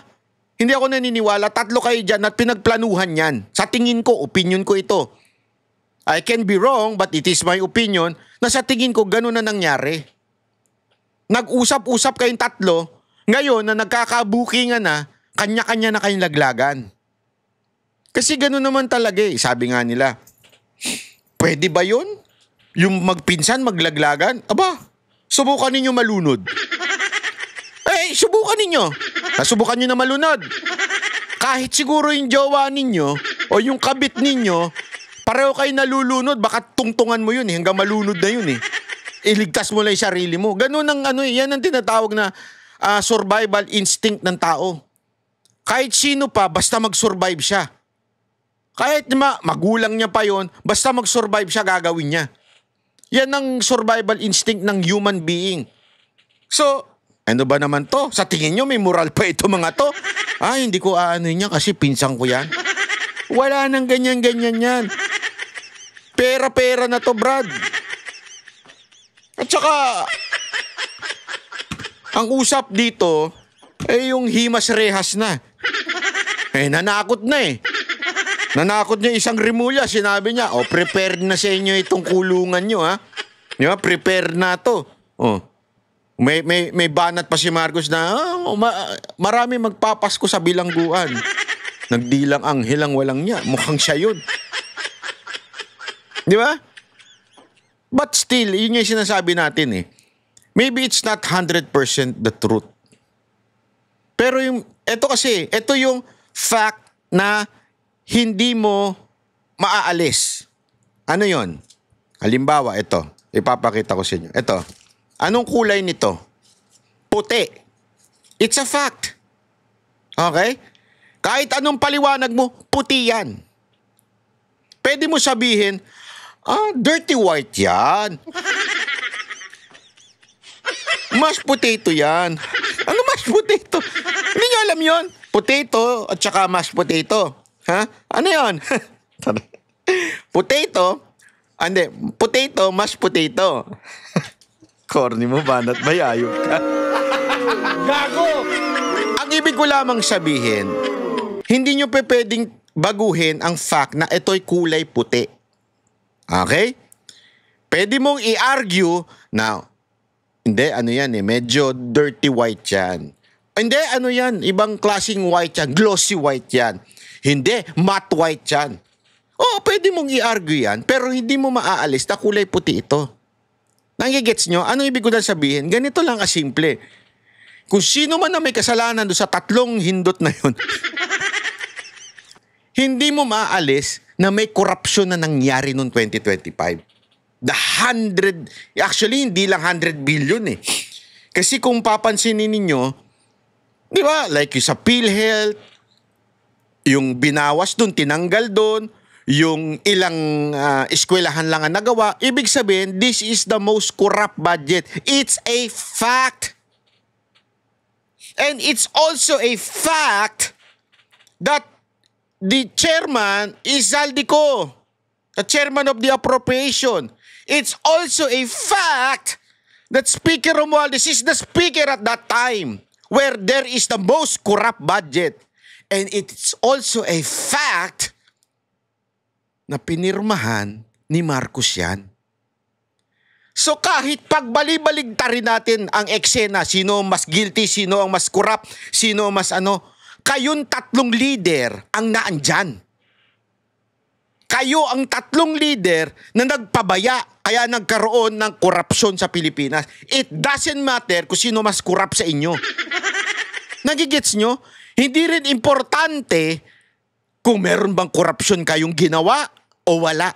Hindi ako naniniwala, 3 kayo dyan at pinagplanuhan yan. Sa tingin ko, opinion ko ito. I can be wrong, but it is my opinion na sa tingin ko ganun na nangyari. Nag-usap-usap kayong 3, ngayon na nagkakabukingan na, kanya-kanya na kayong laglagan. Kasi ganun naman talaga eh. Sabi nga nila, pwede ba yun? Yung magpinsan, maglaglagan? Aba, subukan ninyo malunod. Subukan ninyo. Nasubukan nyo na malunod. Kahit siguro yung jowa ninyo o yung kabit ninyo, pareho kayo nalulunod, baka tungtungan mo yun eh, hanggang malunod na yun eh. Iligtas mo lang yung sarili mo. Ganun ang yan ang tinatawag na survival instinct ng tao. Kahit sino pa, basta mag-survive siya. Kahit magulang niya pa yon, basta mag-survive siya, gagawin niya. Yan ang survival instinct ng human being. So, ano ba naman to? Sa tingin nyo, may moral pa ito mga to? Hindi ko aano niya kasi pinsang ko yan. Wala nang ganyan-ganyan yan. Pera-pera na to, Brad. At saka, ang usap dito, yung himas-rehas na. Nanakot na eh. Nanakot niya isang Rimulya. Sinabi niya, prepared na sa inyo itong kulungan nyo, ha? Di ba? Prepare na to. May banat pa si Marcos na, marami magpapasko sa bilangguan. Nagdilang anghel ang walang niya. Mukhang siya yun. Di ba? But still, yun yung sinasabi natin eh. Maybe it's not 100% the truth. Pero ito yung fact na hindi mo maaalis. Ano yon? Halimbawa, ito. Ipapakita ko sa inyo. Ito. Anong kulay nito? puti. It's a fact. Okay? Kahit anong paliwanag mo, puti yan. Pwede mo sabihin, dirty white yan. Mashed potato yan. Ano mashed potato? Hindi nyo alam yon. Potato at saka mashed potato. Ha? Ano yon? Potato, hindi, potato, mashed potato. Corny mo, banat ba? Ayop ka. Gago! Ang ibig ko lamang sabihin, hindi nyo pwedeng baguhin ang fact na ito'y kulay puti. Okay? Pwede mong i-argue na, hindi, ano yan medyo dirty white yan. Hindi, ano yan, ibang klaseng white yan, glossy white yan. Hindi, matte white yan. Oo, pwede mong i-argue yan, pero hindi mo maaalis na kulay puti ito. Nangigets nyo? Ano ibig ko na sabihin? Ganito lang kasimple. Kung sino man na may kasalanan doon sa tatlong hindot na yun, hindi mo maaalis na may korupsyon na nangyari noong 2025. Actually, hindi lang 100 billion eh. Kasi kung papansinin ninyo, di ba, like yung sa PhilHealth, yung binawas doon, tinanggal doon, yung ilang eskwelahan lang ang nagawa, ibig sabihin, this is the most corrupt budget. It's a fact. And it's also a fact that the chairman is Zaldico, the chairman of the appropriation. It's also a fact that Speaker Romualdez is the speaker at that time where there is the most corrupt budget. And it's also a fact na pinirmahan ni Marcos yan. So kahit pagbali-baligtarin natin ang eksena, sino ang mas guilty, sino ang mas corrupt, sino ang mas kayong tatlong leader ang naandyan. Kayo ang tatlong leader na nagpabaya, kaya nagkaroon ng korupsyon sa Pilipinas. It doesn't matter kung sino mas corrupt sa inyo. Nagigets nyo? Hindi rin importante kung meron bang korupsyon kayong ginawa o wala.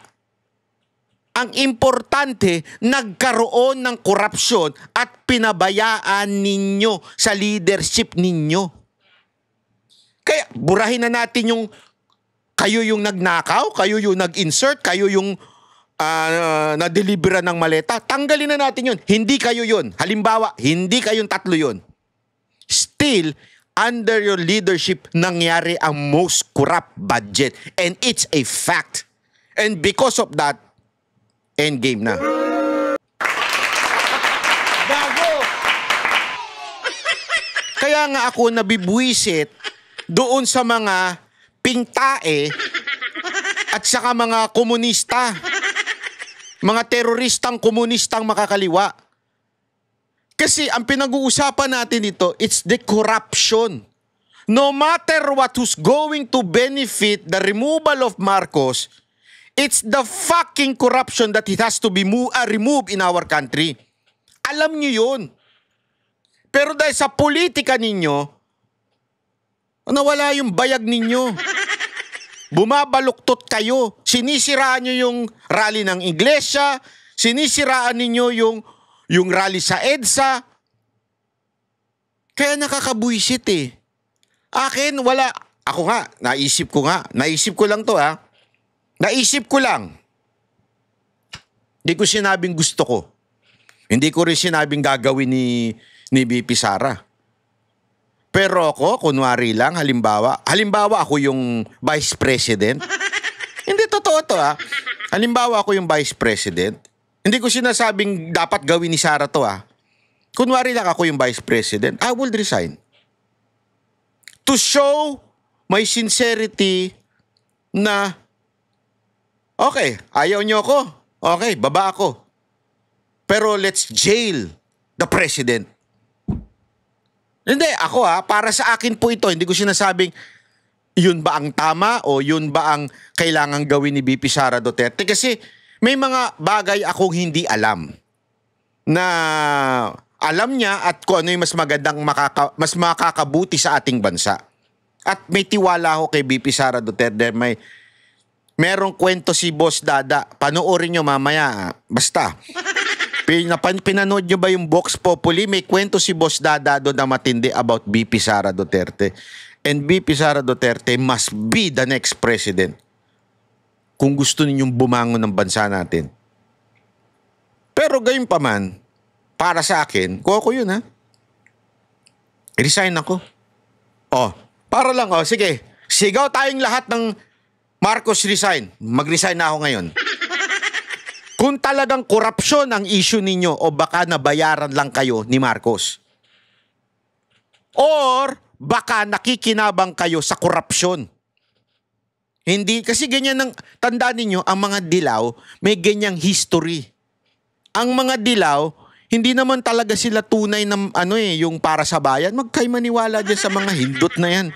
Ang importante, nagkaroon ng korupsyon at pinabayaan ninyo sa leadership ninyo. Kaya burahin na natin yung kayo yung nagnakaw, kayo yung nag-insert, kayo yung na-delivera ng maleta. Tanggalin na natin yun. Hindi kayo yun. Halimbawa, hindi kayong tatlo yun. Still, under your leadership, nangyari ang most corrupt budget. And it's a fact. And because of that, endgame na. Gago! Kaya nga ako nabibwisit doon sa mga pingtae at saka mga komunista. Mga teroristang komunistang makakaliwa. Kasi ang pinag-uusapan natin dito, it's the corruption. No matter what who's going to benefit the removal of Marcos, it's the fucking corruption that it has to be removed in our country. Alam nyo yun. Pero dahil sa politika ninyo, nawala yung bayag ninyo. Bumabaluktot kayo. Sinisiraan nyo yung rally ng iglesia. Sinisiraan ninyo yung rally sa EDSA. Kaya nakakabuisit eh. Akin, wala. Ako nga, naisip ko lang to ha. Naisip ko lang. Hindi ko sinabing gusto ko. Hindi ko rin sinabing gagawin ni VP Sara. Pero ako, kunwari lang, halimbawa ako yung Vice President. Hindi totoo to ha. Halimbawa ako yung Vice President. Hindi ko sinasabing dapat gawin ni Sara to ha. Kunwari lang ako yung Vice President, I will resign. To show my sincerity na okay, ayaw nyo ako. Okay, baba ako. Pero let's jail the president. Hindi, ako para sa akin po ito, hindi ko sinasabing yun ba ang tama o yun ba ang kailangang gawin ni VP Sara Duterte. Kasi may mga bagay akong hindi alam. Na alam niya at kung ano yung mas magandang mas makakabuti sa ating bansa. At may tiwala ako kay VP Sara Duterte. Merong kwento si Boss Dada. Panoorin nyo mamaya. Basta. Pinanood nyo ba yung Vox Populi? May kwento si Boss Dada doon na matindi about BP Sara Duterte. And BP Sara Duterte must be the next president kung gusto ninyong bumangon ng bansa natin. Pero gayon pa man, para sa akin, ko yun ha. Resign ako. Para lang, sige. Sigaw tayong lahat ng Marcos resign. Mag-resign na ako ngayon. Kung talagang korupsyon ang issue ninyo o baka nabayaran lang kayo ni Marcos. Or baka nakikinabang kayo sa korupsyon. Hindi, kasi ganyan ang, tandaan ninyo, ang mga dilaw, may ganyang history. Ang mga dilaw, hindi naman talaga sila tunay na yung para sa bayan. Magkay maniwala dyan sa mga hindot na yan.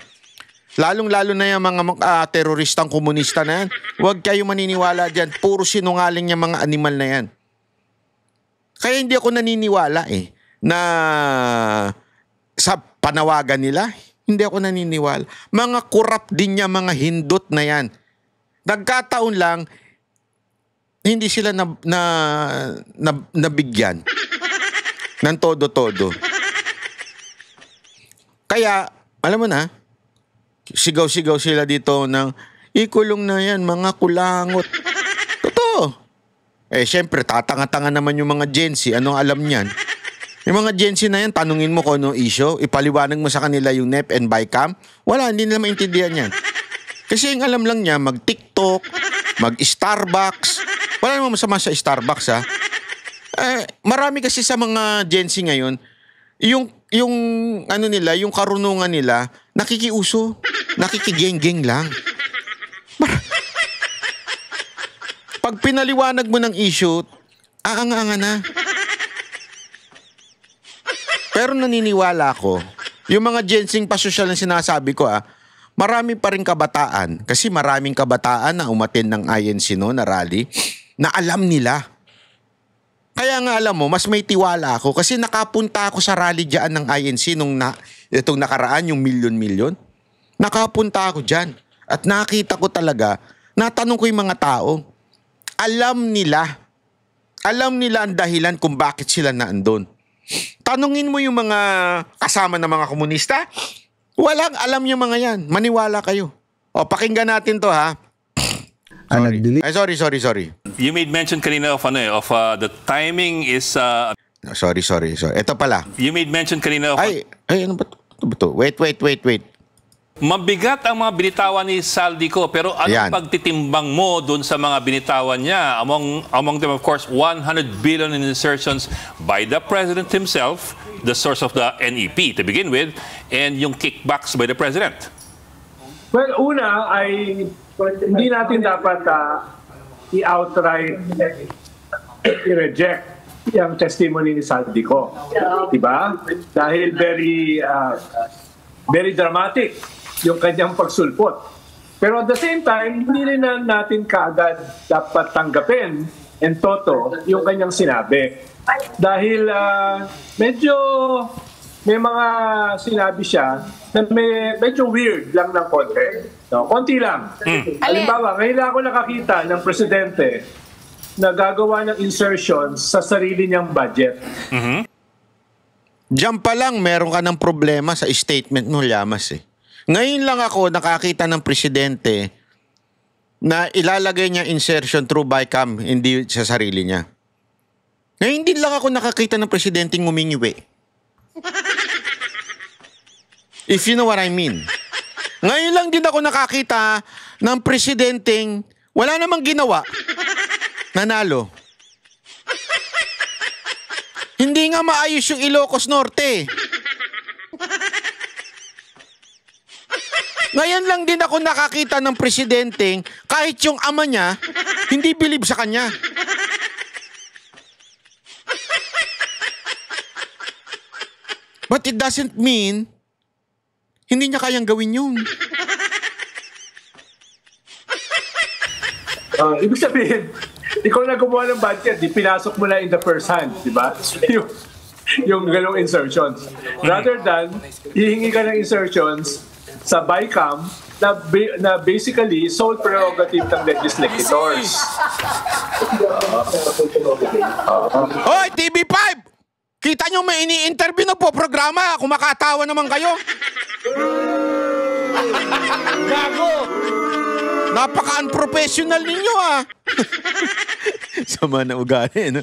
Lalong-lalo na yung mga teroristang komunista na yan. Huwag kayo maniniwala dyan. Puro sinungaling yung mga animal na yan. Kaya hindi ako naniniwala na sa panawagan nila, hindi ako naniniwala. Mga corrupt din niya, mga hindot na yan. Nagkataon lang, hindi sila nabigyan ng todo-todo. Kaya, alam mo na, sigaw-sigaw sila dito ng ikulong na yan, mga kulangot. Totoo. Syempre, tatanga-tanga naman yung mga Gen Z. Anong alam niyan? Yung mga Gen Z na yan, tanungin mo kung ano issue, ipaliwanag mo sa kanila yung NEP and BICAM. Wala, hindi nila maintindihan yan. Kasi yung alam lang niya, mag-TikTok, mag-Starbucks. Wala namang masama sa Starbucks, ha? Marami kasi sa mga Gen Z ngayon, yung ano nila, yung karunungan nila, nakikiuso, nakikigeng-geng lang. Pag pinaliwanag mo ng issue, aanga-anga na. Pero naniniwala ako, yung mga Gen Z pasosyal na sinasabi ko, marami pa rin kabataan, kasi maraming kabataan na umattend ng INC na rally, na alam nila. Kaya nga alam mo, mas may tiwala ako kasi nakapunta ako sa rally dyan ng INC itong nakaraan, yung milyon-milyon. Nakapunta ako dyan at nakita ko talaga, natanong ko yung mga tao, alam nila ang dahilan kung bakit sila naandun. Tanungin mo yung mga kasama ng mga komunista, walang alam yung mga yan. Maniwala kayo. Pakinggan natin to ha. Sorry. You made mention kanina of the timing is Sorry. Ito pala. You made mention kanina of ano ba to? Wait. Mabigat ang mga binitawan ni Saldico, pero anong pagtitimbang mo doon sa mga binitawan niya? Among them, of course, 100 billion in insertions by the President himself, the source of the NEP to begin with, and yung kickbacks by the President. Well, una ay hindi natin dapat i-outright i-reject yung testimony ni Saldico. Diba? Dahil very dramatic yung kanyang pagsulpot. Pero at the same time, hindi rin natin kaagad dapat tanggapin en toto yung kanyang sinabi. Dahil medyo may mga sinabi siya na medyo weird lang ng konti. No, konti lang. Halimbawa, ngayon lang ako nakakita ng presidente na gagawa ng insertions sa sarili niyang budget. Diyan pa lang, meron ka ng problema sa statement mo, Llamas Ngayon lang ako nakakita ng presidente na ilalagay niya insertion through BICAM, hindi sa sarili niya. Ngayon din lang ako nakakita ng presidente ngumingiwi. If you know what I mean. Ngayon lang din ako nakakita ng presidenteng wala namang ginawa, nanalo. Hindi nga maayos yung Ilocos Norte. Ngayon lang din ako nakakita ng presidenteng kahit yung ama niya, hindi bilib sa kanya. But it doesn't mean hindi niya kayang gawin yun. Ibig sabihin, ikaw na gumawa ng budget, pinasok mo na in the first hand, di ba? yung galong insertions. Rather than, hihingi ka ng insertions sa BICAM na basically sole prerogative ng legislators. Hoy, TV5! Kita nyo may ini-interview na po programa. Kumakatawa naman kayo. Gago! Napaka-unprofessional ninyo, ah. Sama na ugali, no?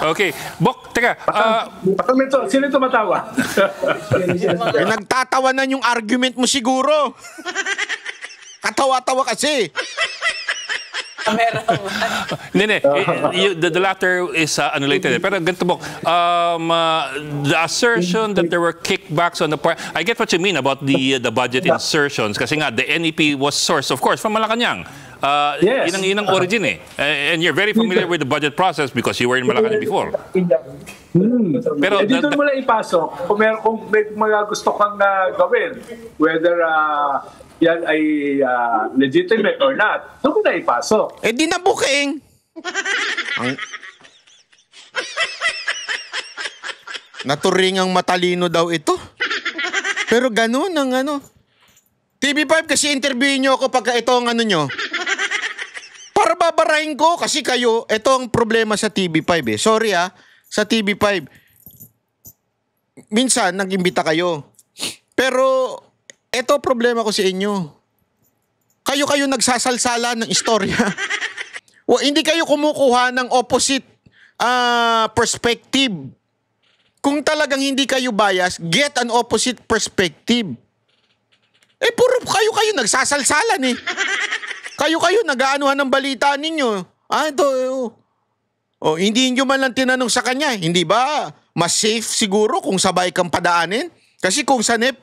Okay. Bok, teka. Sino tumatawa? Nagtatawanan yung argument mo siguro. Katawa-tawa kasi. Hindi. The latter is unrelated. Pero ganito po, the assertion that there were kickbacks on the part, I get what you mean about the budget insertions kasi nga the NEP was sourced, of course, from Malacanang. Yes. Yun ang origin eh. And you're very familiar with the budget process because you were in Malacanang before. Pero dito mo lang ipasok kung may mga gusto kang gawin, whether yan ay legitimate or not, doon mo na ipasok. Eh di na booking. Naturingang matalino daw ito. Pero ganun ang ano. TV5 kasi interviewin nyo ako pagka ito ang ano nyo. Para babarahin ko kasi kayo, ito ang problema sa TV5 eh. Sorry sa TV5. Minsan nag-imbita kayo. Pero ito problema ko sa inyo. Kayo nagsasalsala ng istorya. O hindi kayo kumukuha ng opposite perspective. Kung talagang hindi kayo bias, get an opposite perspective. Eh puro kayo nagsasalsalan eh. Kayo nag-aanuhan ng balita ninyo. Ito. Hindi nyo man lang tinanong sa kanya. Hindi ba mas safe siguro kung sabay kang padaanin? Kasi kung sa NEP,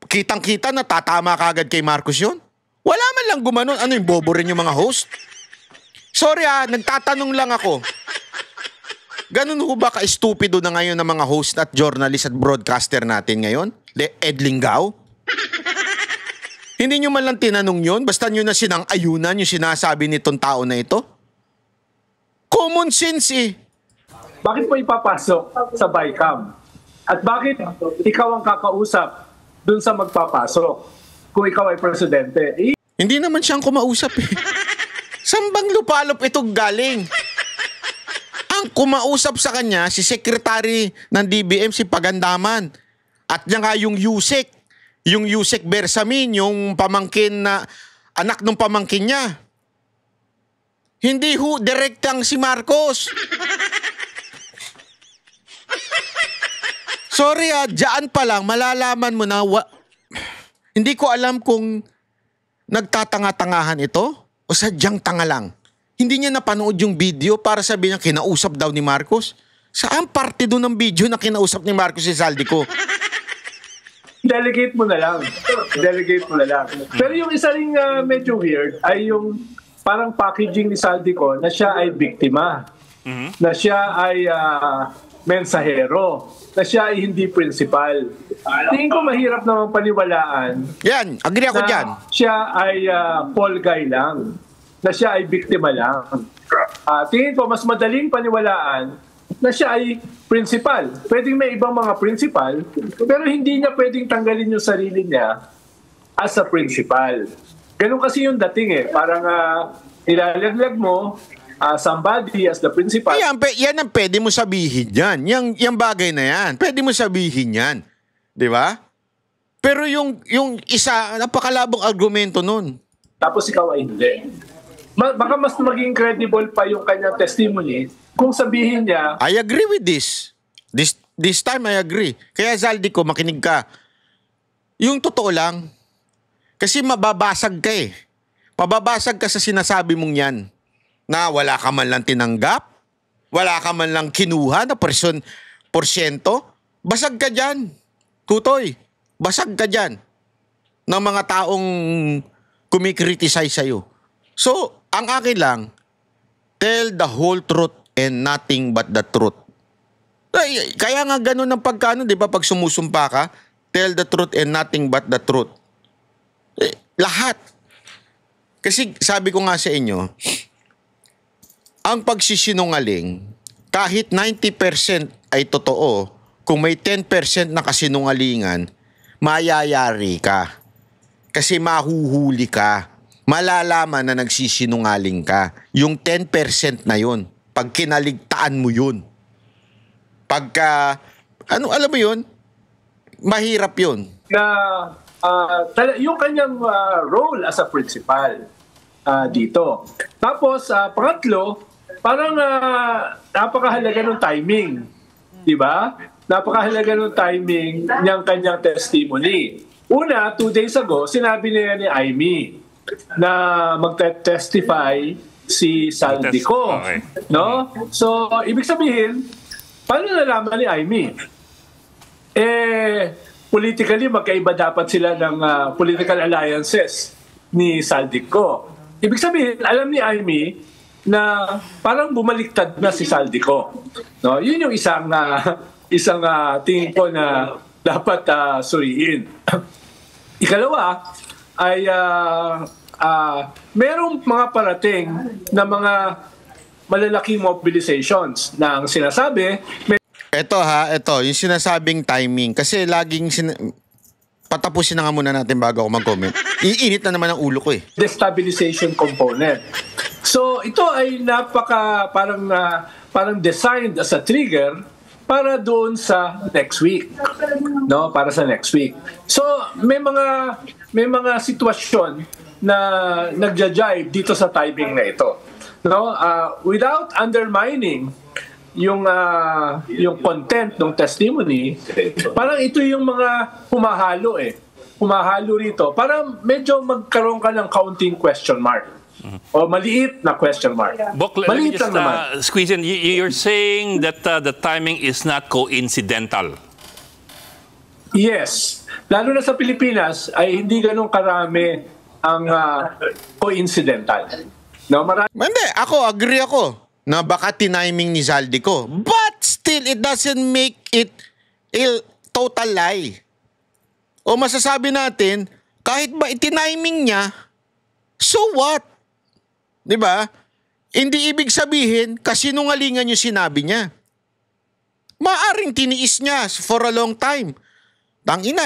kitang-kita na tatama kagad kay Marcos yun. Wala man lang gumanon. Ano yung bobo rin yung mga host? Sorry nagtatanong lang ako. Ganun ho ba ka-stupido na ngayon ng mga host at journalist at broadcaster natin ngayon? Ed Lingao? Hindi nyo man lang tinanong yun? Basta nyo na sinang-ayunan yung sinasabi nitong tao na ito? Common sense eh. Bakit mo ipapasok sa BICAM? At bakit ikaw ang kakausap dun sa magpapasok kung ikaw ay presidente? Hindi naman siyang kumausap eh. Sambang lupalop itong galing? Ang kumausap sa kanya, si Secretary ng DBM, si Pagandaman. At niya nga yung Yusek. Yung Yusek Bersamin, yung pamangkin na anak ng pamangkin niya. Hindi direktang si Marcos. Sorry dyan pa lang, malalaman mo na hindi ko alam kung nagtatanga-tangahan ito o sadyang tanga lang. Hindi niya napanood yung video para sabihin niya kinausap daw ni Marcos. Saan parte doon ng video na kinausap ni Marcos si Zaldico? Delegate mo na lang. Pero yung isa ring medyo weird ay yung parang packaging ni Zaldico na siya ay biktima. Na siya ay mensahero. Na siya ay hindi principal. Tingin ko mahirap namang paniwalaan. Yan, agree ako dyan. Siya ay fall guy lang. Na siya ay biktima lang. Tingin ko mas madaling paniwalaan na siya ay principal. Pwedeng may ibang mga principal, pero hindi niya pwedeng tanggalin yung sarili niya as a principal. Ganun kasi yung dating eh. Parang ilalaglag mo somebody as the principal. Yan ang pwede mo sabihin yan. Yung bagay na yan. Pwede mo sabihin yan. Di ba? Pero yung isa, napakalabong argumento nun. Tapos ikaw ay hindi. Baka mas maging credible pa yung kanyang testimony kung sabihin niya, I agree with this. This time I agree. Kaya Zaldico, makinig ka. Yung totoo lang, kasi mababasag ka eh. Mababasag ka sa sinasabi mong yan na wala ka man lang tinanggap, wala ka man lang kinuha na porsyento. Basag ka dyan. Tutoy, basag ka dyan ng mga taong kumikriticize sa'yo. So, ang akin lang, tell the whole truth and nothing but the truth. Kaya nga ganun ang pagkano, di ba? Pag sumusumpa ka, tell the truth and nothing but the truth. Lahat. Kasi sabi ko nga sa inyo, ang pagsisinungaling, kahit 90% ay totoo, kung may 10% na kasinungalingan, mayayari ka. Kasi mahuhuli ka. Malalaman na nagsisinungaling ka. Yung 10% na yun, pag kinaligtaan mo yun. Pagka, alam mo yun? Mahirap yun. Na yung kanyang role as a principal dito. Tapos, pangatlo, parang napakahalaga ng timing. Di ba? Napakahalaga ng timing niyang kanyang testimony. Una, 2 days ago, sinabi niya ni Aimee na magte-testify si Saldico. Okay. No? So, ibig sabihin, paano nalaman ni Aimee? Politically, magkaiba dapat sila ng political alliances ni Saldico. Ibig sabihin, alam ni Aimee na parang bumaliktad na si Saldico. No? Yun yung isang tingin ko na dapat suriin. Ikalawa ay merong mga parating na mga malalaking mobilizations na ang sinasabi. Ito yung sinasabing timing. Kasi laging patapusin na nga muna natin bago ako mag-comment. Iinit na naman ang ulo ko eh. Destabilization component. So ito ay parang designed as a trigger para doon sa next week. No, para sa next week. So may mga sitwasyon na nagja-jive dito sa timing na ito. No, without undermining yung content ng testimony, parang ito yung mga humahalo humahalo rito. Parang medyo magkaroon ka ng counting question mark. O maliit na question mark. Bok, let me just squeeze in. You're saying that the timing is not coincidental. Yes. Lalo na sa Pilipinas ay hindi ganun karami ang coincidental. No, Hindi, agree ako na baka tiniming ni Saldico. But still, it doesn't make it total lie. O masasabi natin, kahit ba itiniming niya, so what? Diba? Hindi ibig sabihin, kasinungalingan yung sinabi niya. Maaring tiniis niya for a long time. Tangina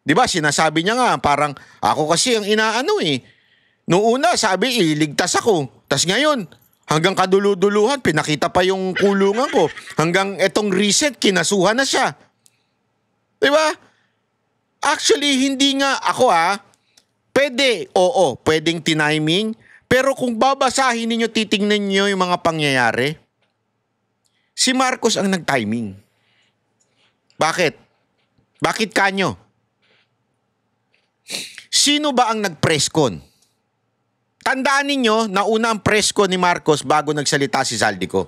diba, sinasabi niya nga, parang ako kasi ang inaano Noong una, sabi, iligtas ako. Tas ngayon, hanggang kaduluduluhan, pinakita pa yung kulungan ko. Hanggang etong recent, kinasuhan na siya. Diba? Actually, hindi nga ako pwedeng tiniming. Pero kung babasahin ninyo, titingnan nyo yung mga pangyayari, si Marcos ang nag-timing. Bakit? Bakit kanyo? Sino ba ang nag-presscon? Tandaan ninyo na una ang presscon ni Marcos bago nagsalita si Saldico.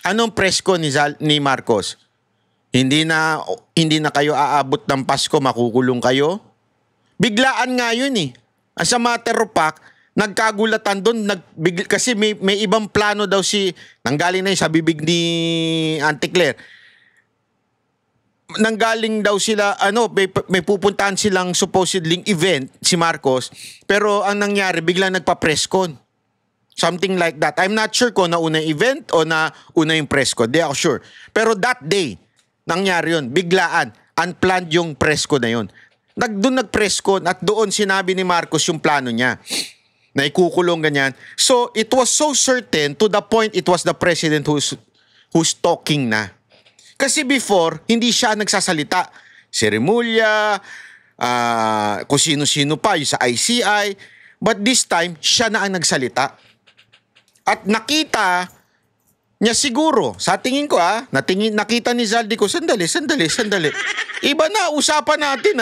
Anong presscon ni Marcos? Hindi na kayo aabot ng Pasko, makukulong kayo? Biglaan nga yun As a matter of fact, nagkagulatan doon kasi may ibang plano daw nanggaling na yun sa bibig ni Auntie Claire. Nanggaling daw sila, may pupuntahan silang supposedly event, si Marcos, pero ang nangyari, biglang nagpa-presscon. Something like that. I'm not sure kung nauna yung event o nauna yung presscon. Di ako sure. Pero that day, nangyari yun. Biglaan. Unplanned yung presscon na yun. Doon nag-presscon at doon sinabi ni Marcos yung plano niya na ikukulong ganyan. So, it was so certain to the point it was the president who's talking na. Kasi before, hindi siya nagsasalita. Si Remulla, kung sino-sino pa, yung sa ICI. But this time, siya na ang nagsalita. At nakita niya siguro, sa tingin ko nakita ni Saldico, sandali. Iba na, usapan natin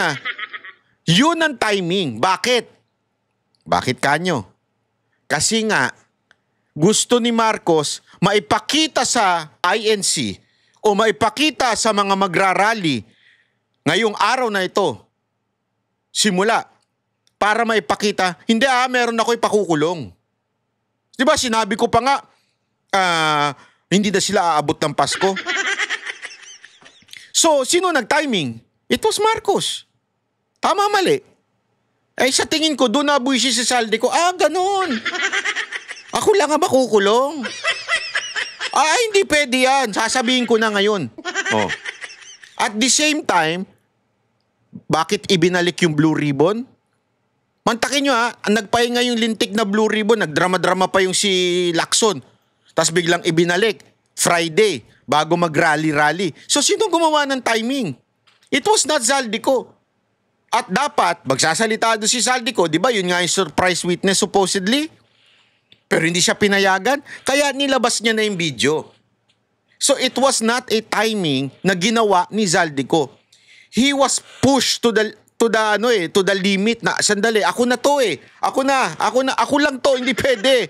Yun ang timing. Bakit? Bakit kanyo? Kasi nga, gusto ni Marcos maipakita sa INC o maipakita sa mga magrarally ngayong araw na ito, simula, para maipakita, hindi meron ako ipakukulong. Diba, sinabi ko pa nga, hindi na sila aabot ng Pasko. So, sino nag-timing? It was Marcos. Tama, mali. Sa tingin ko, doon nabuisi si Saldico, ganun. Ako lang ang makukulong. Hindi pwede yan. Sasabihin ko na ngayon. At the same time, bakit ibinalik yung Blue Ribbon? Mantakin nyo ha, nagpahinga yung lintik na Blue Ribbon, nagdrama-drama pa yung si Lacson. Tapos biglang ibinalik, Friday, bago mag-rally-rally. So sino gumawa ng timing? It was not Zaldico. At dapat, magsasalita doon si Zaldico, di ba yun nga yung surprise witness supposedly? Pero hindi siya pinayagan, kaya nilabas niya na yung video. So it was not a timing na ginawa ni Zaldico. He was pushed to the limit na sandali, ako na to eh. Ako lang to, hindi pwede.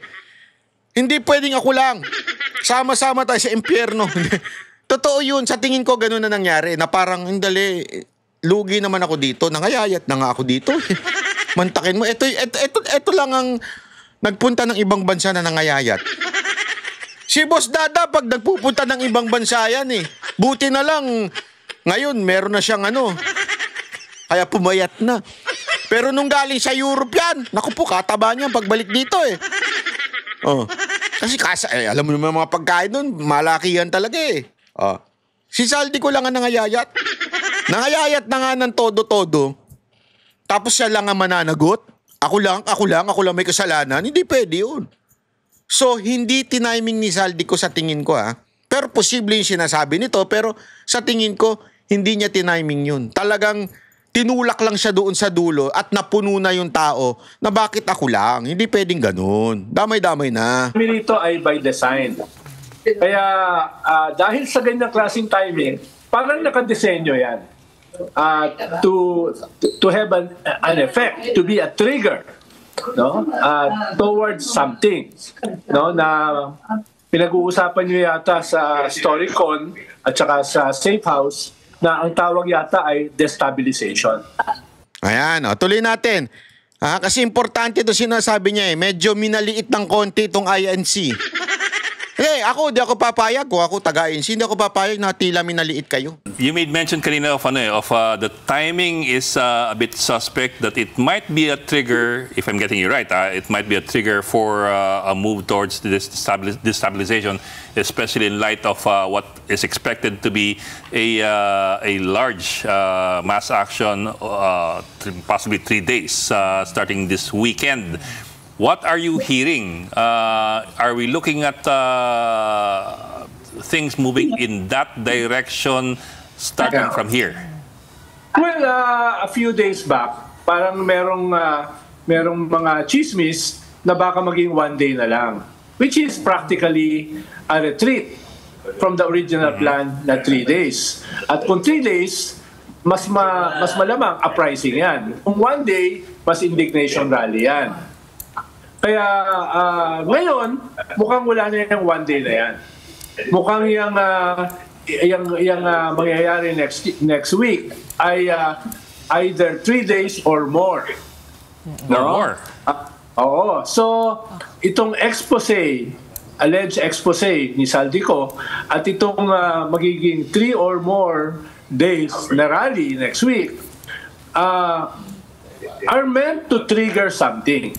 Hindi pwedeng ako lang. Sama-sama tayo sa impyerno. Totoo yun, sa tingin ko ganun na nangyari na parang hindi lugi naman ako dito, nangayayat na nga ako dito. Mantakin mo, ito lang ang nagpunta ng ibang bansa na nangayayat. Si Boss Dada pag nagpupunta ng ibang bansa yan eh. Buti na lang ngayon meron na siyang kaya pumayat na. Pero nung galing sa Europe yan, naku po, kataba niya pagbalik dito eh. Oh. Kasi alam mo naman mga pagkain nun, malaki yan talaga eh. Oh. Si Zaldico lang ang nangayayat. Nangayayat na nga ng todo-todo. Tapos siya lang ang mananagot. Ako lang may kasalanan. Hindi pwede yun. So, hindi tiniming ni Zaldico sa tingin ko Pero posible yung sinasabi nito, pero sa tingin ko, hindi niya tiniming yun. Talagang tinulak lang siya doon sa dulo at napuno na yung tao na bakit ako lang. Hindi pwedeng ganun. Damay-damay na. Nito ay by design. Kaya dahil sa ganyang klaseng timing, parang nakadesenyo yan to have an effect, to be a trigger, no, towards something, no, na pinag-uusapan nyo yata sa Storycon at saka sa Safe House na ang tawag yata ay destabilization. Ayan, tuloy natin. Kasi importante ito sinasabi niya medyo minaliit ng konti itong INC. Ako, di ako papayag. Kung ako taga-INC, hindi ako papayag na tila minaliit kayo. You made mention kanina of the timing is a bit suspect, that it might be a trigger, if I'm getting you right, it might be a trigger for a move towards this destabilization, especially in light of what is expected to be a large mass action, possibly 3 days, starting this weekend. What are you hearing? Are we looking at things moving in that direction starting from here? Well, a few days back, parang merong mga chismis na baka maging 1 day na lang, which is practically a retreat from the original plan na 3 days. At kung 3 days, mas malamang uprising yan. Kung 1 day, mas indignation rally yan. Kaya ngayon, mukhang wala na yung 1 day na yan. Mukhang yung mangyayari next week ay either 3 days or more. Or more? Oo. So, itong alleged expose ni Zaldico at itong magiging 3 or more days na rally next week, are meant to trigger something,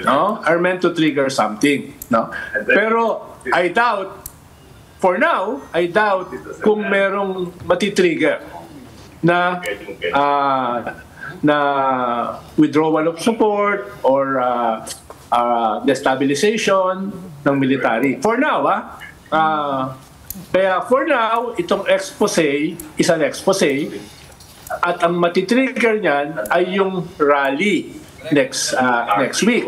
no? Are meant to trigger something, no? Pero I doubt, for now, kung merong matitrigger na withdrawal of support or destabilization ng military. For now, kaya for now, itong expose is an expose. At ang matitrigger niyan ay yung rally next week.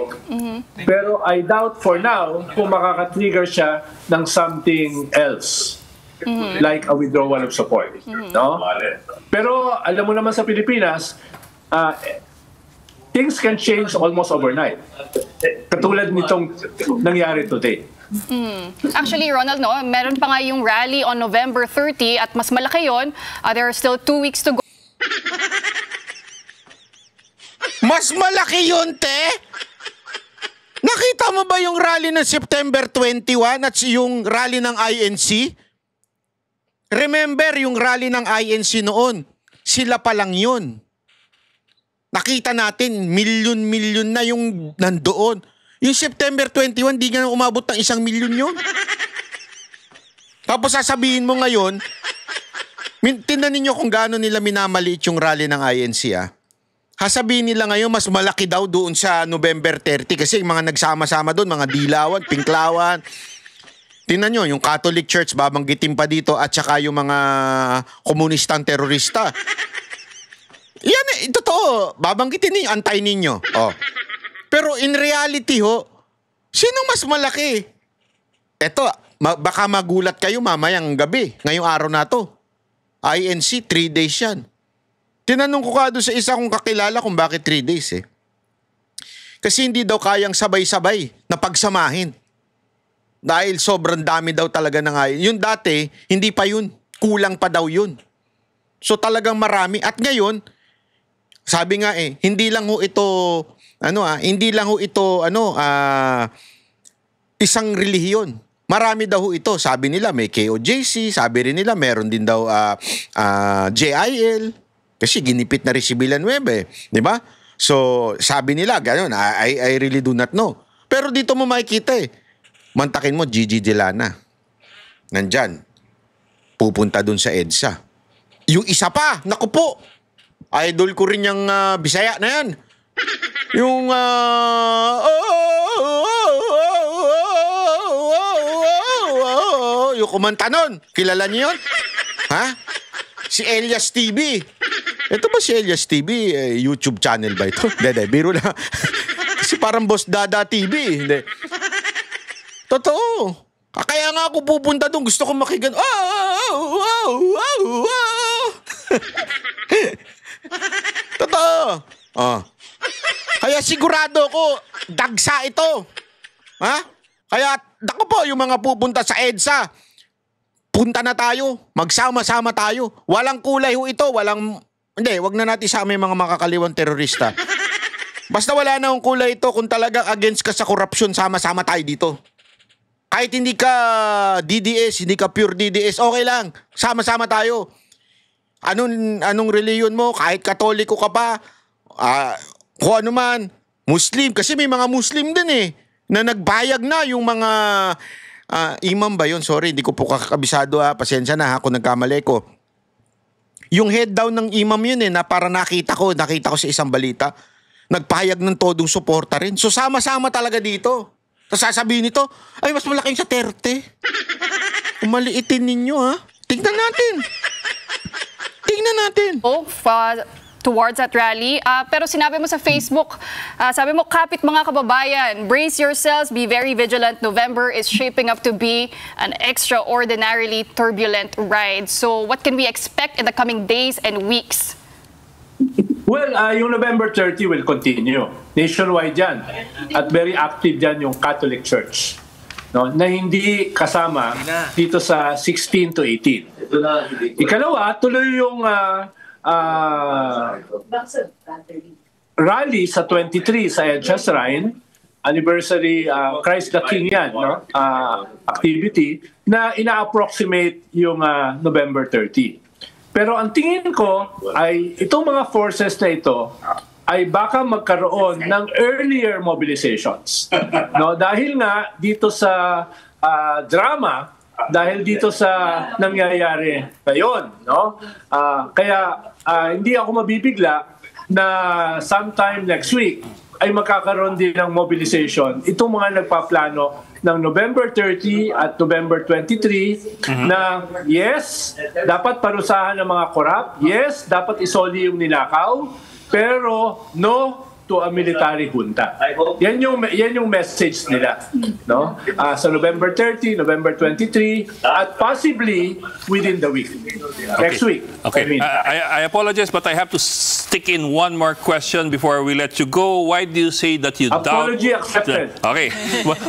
Pero I doubt for now kung makaka-trigger siya ng something else, like a withdrawal of support. No? Pero alam mo naman sa Pilipinas, things can change almost overnight. Katulad nitong nangyari today. Actually, Ronald, meron pa nga yung rally on November 30 at mas malaki yun. There are still 2 weeks to go. Mas malaki yun, te? Nakita mo ba yung rally ng September 21 at yung rally ng INC? Remember yung rally ng INC noon? Sila pa lang yun. Nakita natin, milyon-milyon na yung nandoon. Yung September 21, di nga umabot ng 1 milyon yun. Tapos sasabihin mo ngayon, Tingnan ninyo kung gaano nila minamaliit yung rally ng INC, ah. Hasabihin nila ngayon, mas malaki daw doon sa November 30 kasi yung mga nagsama-sama doon, mga Dilawan, Pinklawan. Tingnan nyo, yung Catholic Church, babanggitin pa dito, at saka yung mga komunistang terorista. Yan, totoo. Babanggitin ninyo, antay ninyo. Oh. Pero in reality, sinong mas malaki? Eto, baka magulat kayo mamayang gabi, ngayong araw na to. INC, 3 days yan. Tinanong ko doon sa isa kong kakilala kung bakit 3 days eh. Kasi hindi daw kayang sabay-sabay na pagsamahin. Dahil sobrang dami daw talaga ng INC. Yung dati, hindi pa yun. Kulang pa daw yun. So talagang marami. At ngayon, sabi nga hindi lang ho ito, isang relihiyon. Marami daw ito. Sabi nila may KOJC, sabi rin nila meron din daw JIL. Kasi ginipit na rin si Villanueva, di ba? So, sabi nila, gano'n, I really do not know. Pero dito mo makikita mantakin mo, Gigi Delana. Nandyan. Pupunta dun sa EDSA. Yung isa pa, naku po, idol ko rin yung Bisaya na yan. Yung, yung kumanta nun. Kilala niyo yun? Ha? Si Elias TV. Ito ba si Elias TV? YouTube channel ba ito? Hindi, biro lang. Kasi parang Boss Dada TV. Hindi. Totoo. Kaya nga ako pupunta doon. Gusto ko makigan. Totoo. Kaya sigurado ko, dagsa ito. Ha? Kaya, naku po, yung mga pupunta sa EDSA, punta na tayo, magsama-sama tayo. Walang kulay ho ito, hindi, wag na natin sa aming mga makakaliwang terorista. Basta wala na akong kulay ito, kung talagang against ka sa korupsyon, sama-sama tayo dito. Kahit hindi ka DDS, hindi ka pure DDS, okay lang, sama-sama tayo. Anong reliyon mo, kahit Katoliko ka pa, kung ano man, Muslim, kasi may mga Muslim din na nagbayag na yung mga imam ba yun? Sorry, hindi ko po kakabisado pasensya na kung nagkamali ko. Yung head down ng imam yun na para nakita ko sa isang balita, nagpahayag ng todong suporta rin. So sama-sama talaga dito. Tapos sasabihin nito, ay mas malaking sa Duterte. Umaliitin ninyo Tingnan natin. Towards that rally. Pero sinabi mo sa Facebook, sabi mo, kapit mga kababayan, brace yourselves, be very vigilant. November is shaping up to be an extraordinarily turbulent ride. So what can we expect in the coming days and weeks? Well, yung November 30 will continue. Nationwide yan. At very active dyan yung Catholic Church. No, na hindi kasama dito sa 16 to 18. Ikalawa, tuloy yung rally sa 23 sa EDSA Shrine, anniversary Christ the King yan, activity na ina-approximate yung November 30. Pero ang tingin ko ay itong mga forces na ito ay baka magkaroon ng earlier mobilizations. No, dahil nga dito sa drama, dahil dito sa nangyayari ngayon, no? Kaya hindi ako mabibigla na sometime next week ay magkakaroon din ng mobilization itong mga nagpaplano ng November 30 at November 23 na yes, dapat parusahan ng mga corrupt, yes, dapat isoli yung ninakaw, pero no to a military junta. Yan yung message nila, no? Sa November 30, November 23, at possibly within the week. Next week. Okay. I apologize, but I have to stick in one more question before we let you go. Why do you say that you Apology doubt... accepted. Okay.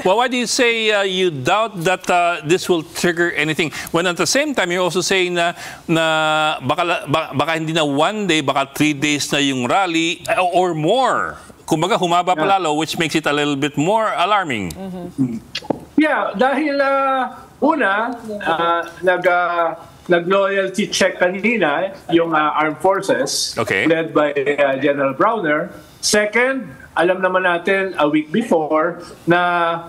Well, why do you say you doubt that this will trigger anything? When at the same time, you're also saying na baka hindi na one day, baka 3 days na yung rally or more. Kumbaga, humaba pa lalo, which makes it a little bit more alarming. Yeah, dahil una, nag-loyalty check kanina yung armed forces led by General Browner. Second, alam naman natin a week before na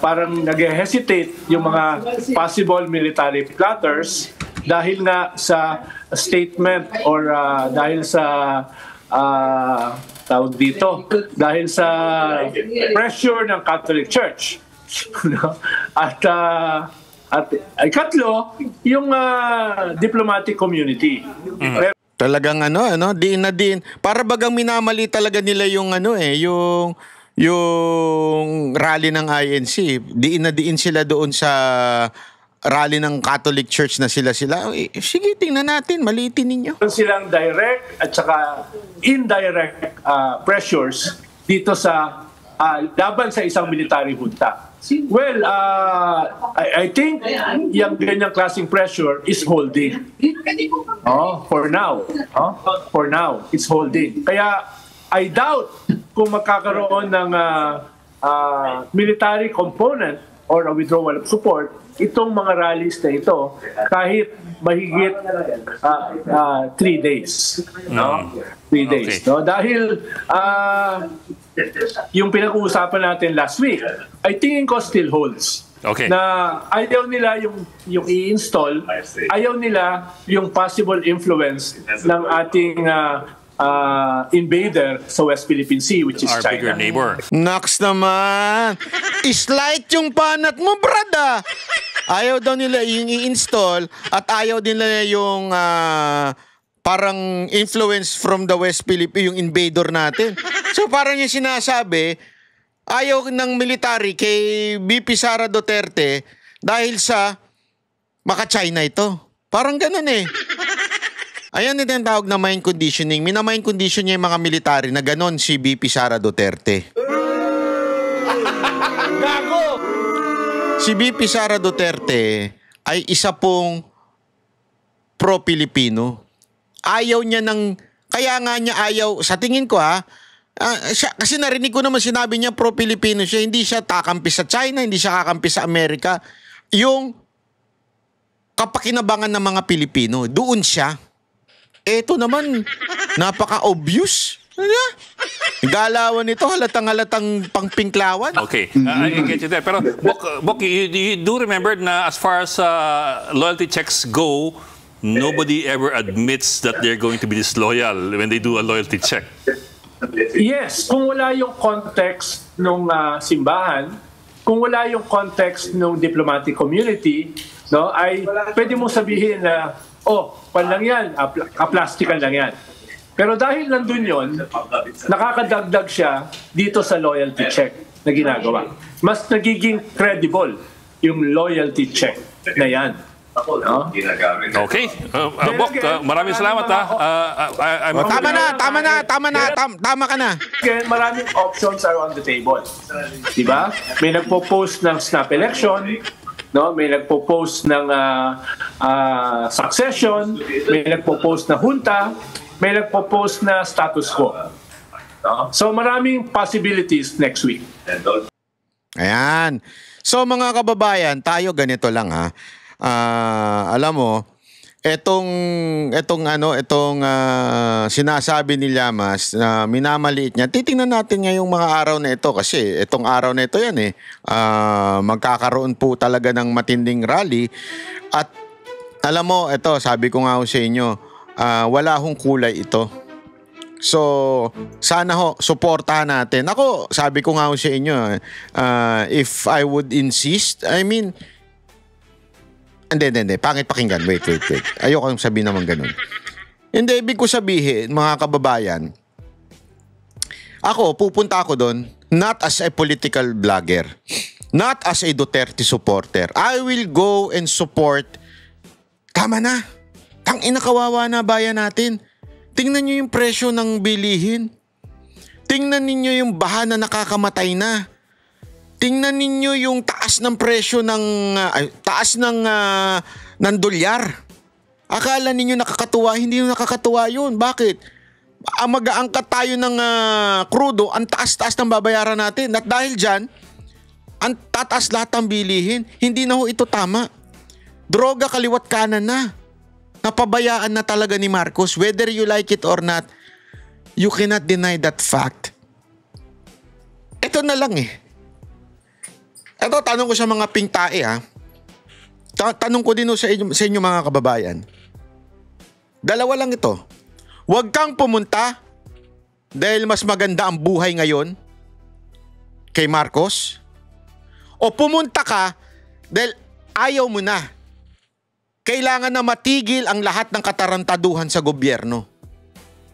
parang nag-hesitate yung mga possible military plotters dahil nga sa statement or dahil sa tawag dito, dahil sa pressure ng Catholic Church. At ikatlo, yung diplomatic community. Talagang diin na din. Para bagang minamali talaga nila yung yung rally ng INC. Diin na diin sila doon sa rally ng Catholic Church na sila. Sige, tingnan natin, maliitin ninyo. Silang direct at saka indirect pressures dito sa laban sa isang military junta. Well, I think yung ganyang klaseng pressure is holding. For now. For now, it's holding. Kaya I doubt kung magkakaroon ng military component or a withdrawal of support itong mga rallies na ito kahit mahigit 3 days. 3 days. Okay. Dahil yung pinag-uusapan natin last week, I think ko still holds. Okay. Na ayaw nila yung i-install, ayaw nila yung possible influence ng ating invader sa West Philippine Sea, which is our China. bigger neighbor. Naks naman. Slight yung panat mo, brada. Ayaw daw nila yung i-install at ayaw din nila yung parang influence from the West Philippines, yung invader natin. So parang yung sinasabi, ayaw ng military kay BP Sara Duterte dahil sa maka-China ito. Parang ganun eh. Ayan din ang tawag na mind conditioning. Mina-mind condition niya yung mga military na ganon si BP Sara Duterte. Gago! Si BP Sara Duterte ay isa pong pro-Pilipino. Ayaw niya kaya nga niya ayaw, sa tingin ko kasi narinig ko naman sinabi niya pro-Pilipino siya, hindi siya kakampi sa China, hindi siya kakampi sa Amerika. Yung kapakinabangan ng mga Pilipino, doon siya. Eto naman, napaka-obvious. Galawan nito, halatang pangpinklawan. Okay, I get you there. Pero, Bok, you do remember na as far as loyalty checks go, nobody ever admits that they're going to be disloyal when they do a loyalty check. Yes, kung wala yung context ng simbahan, kung wala yung context ng diplomatic community, ay pwede mong sabihin na, pan lang yan, kaplastikan lang yan. Pero dahil nandun yun, nakakadagdag siya dito sa loyalty check na ginagawa. Mas nagiging credible yung loyalty check na yan. Okay. Bok, maraming salamat Tama ka na. Again, maraming options are on the table. Diba? May nagpo-post ng snap election, may nagpo-post ng succession, may nagpo-post na junta, may nagpo-post na status quo. So maraming possibilities next week. Ayan. So mga kababayan, tayo ganito lang alam mo, etong sinasabi ni Llamas na minamaliit niya. Titingnan natin ngayong mga araw na ito kasi itong araw na ito yan magkakaroon po talaga ng matinding rally at alam mo, ito sabi ko nga sa inyo, wala hong kulay ito. So, sana suportahan natin. Ako, sabi ko nga sa inyo, if I would insist, I mean, hindi. Pangit pakinggan. Wait. Ayoko sabihin naman ganun. Hindi, ibig ko sabihin, mga kababayan, pupunta ako doon, not as a political blogger, not as a Duterte supporter. I will go and support. Tama na. Tangina, kawawa na bayan natin. Tingnan nyo yung presyo ng bilihin. Tingnan ninyo yung baha na nakakamatay na. Tingnan ninyo yung taas ng presyo ng dolyar. Akala ninyo nakakatuwa, hindi yung nakakatuwa yun. Bakit? Mag-aangkat tayo ng krudo, ang taas-taas ng babayaran natin. At dahil dyan, ang tataas lahat ng bilihin. Hindi na ito tama. Droga kaliwat kanan na. Napabayaan na talaga ni Marcos. Whether you like it or not, you cannot deny that fact. Ito na lang Ito, tanong ko sa mga pingtae tanong ko din sa inyo mga kababayan. Dalawa lang ito. Huwag kang pumunta dahil mas maganda ang buhay ngayon kay Marcos, o pumunta ka dahil ayaw mo na. Kailangan na matigil ang lahat ng katarantaduhan sa gobyerno.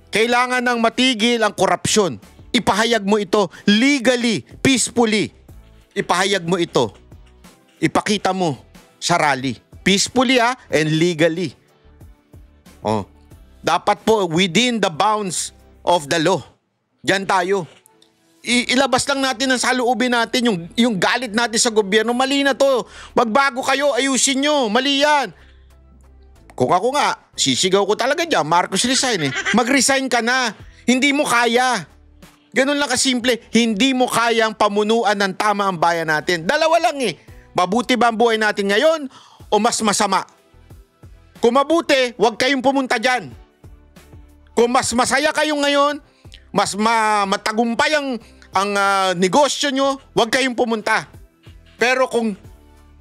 Kailangan nang matigil ang korupsyon. Ipahayag mo ito legally, peacefully. Ipahayag mo ito. Ipakita mo sa rally. Peacefully and legally. Dapat po within the bounds of the law. Diyan tayo. Ilabas lang natin ang saloobin natin, yung galit natin sa gobyerno. Mali na to. Magbago kayo, ayusin nyo. Mali yan. Kung ako nga, sisigaw ko talaga dyan, Marcos resign Mag-resign ka na. Hindi mo kaya. Ganun lang kasimple. Hindi mo kayang pamunuan ng tama ang bayan natin. Dalawa lang Mabuti ba ang buhay natin ngayon o mas masama? Kung mabuti, huwag kayong pumunta dyan. Kung mas masaya kayong ngayon, mas matagumpay ang negosyo nyo, huwag kayong pumunta. Pero kung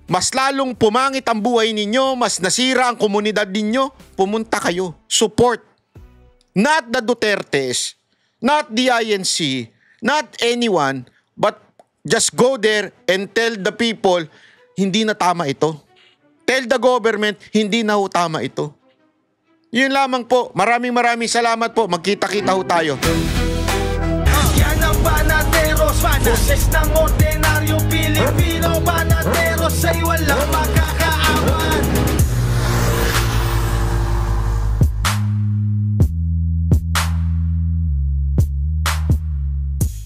mas lalong pumangit ang buhay ninyo, mas nasira ang komunidad ninyo, pumunta kayo. Support. Not the Dutertes, not the INC, not anyone, but just go there and tell the people, hindi na tama ito. Tell the government, hindi na tama ito. Yun lamang po. Maraming salamat po. Magkita-kita tayo. Yan ang Banateros, boses ng ordinaryo Pilipino. Banateros ay walang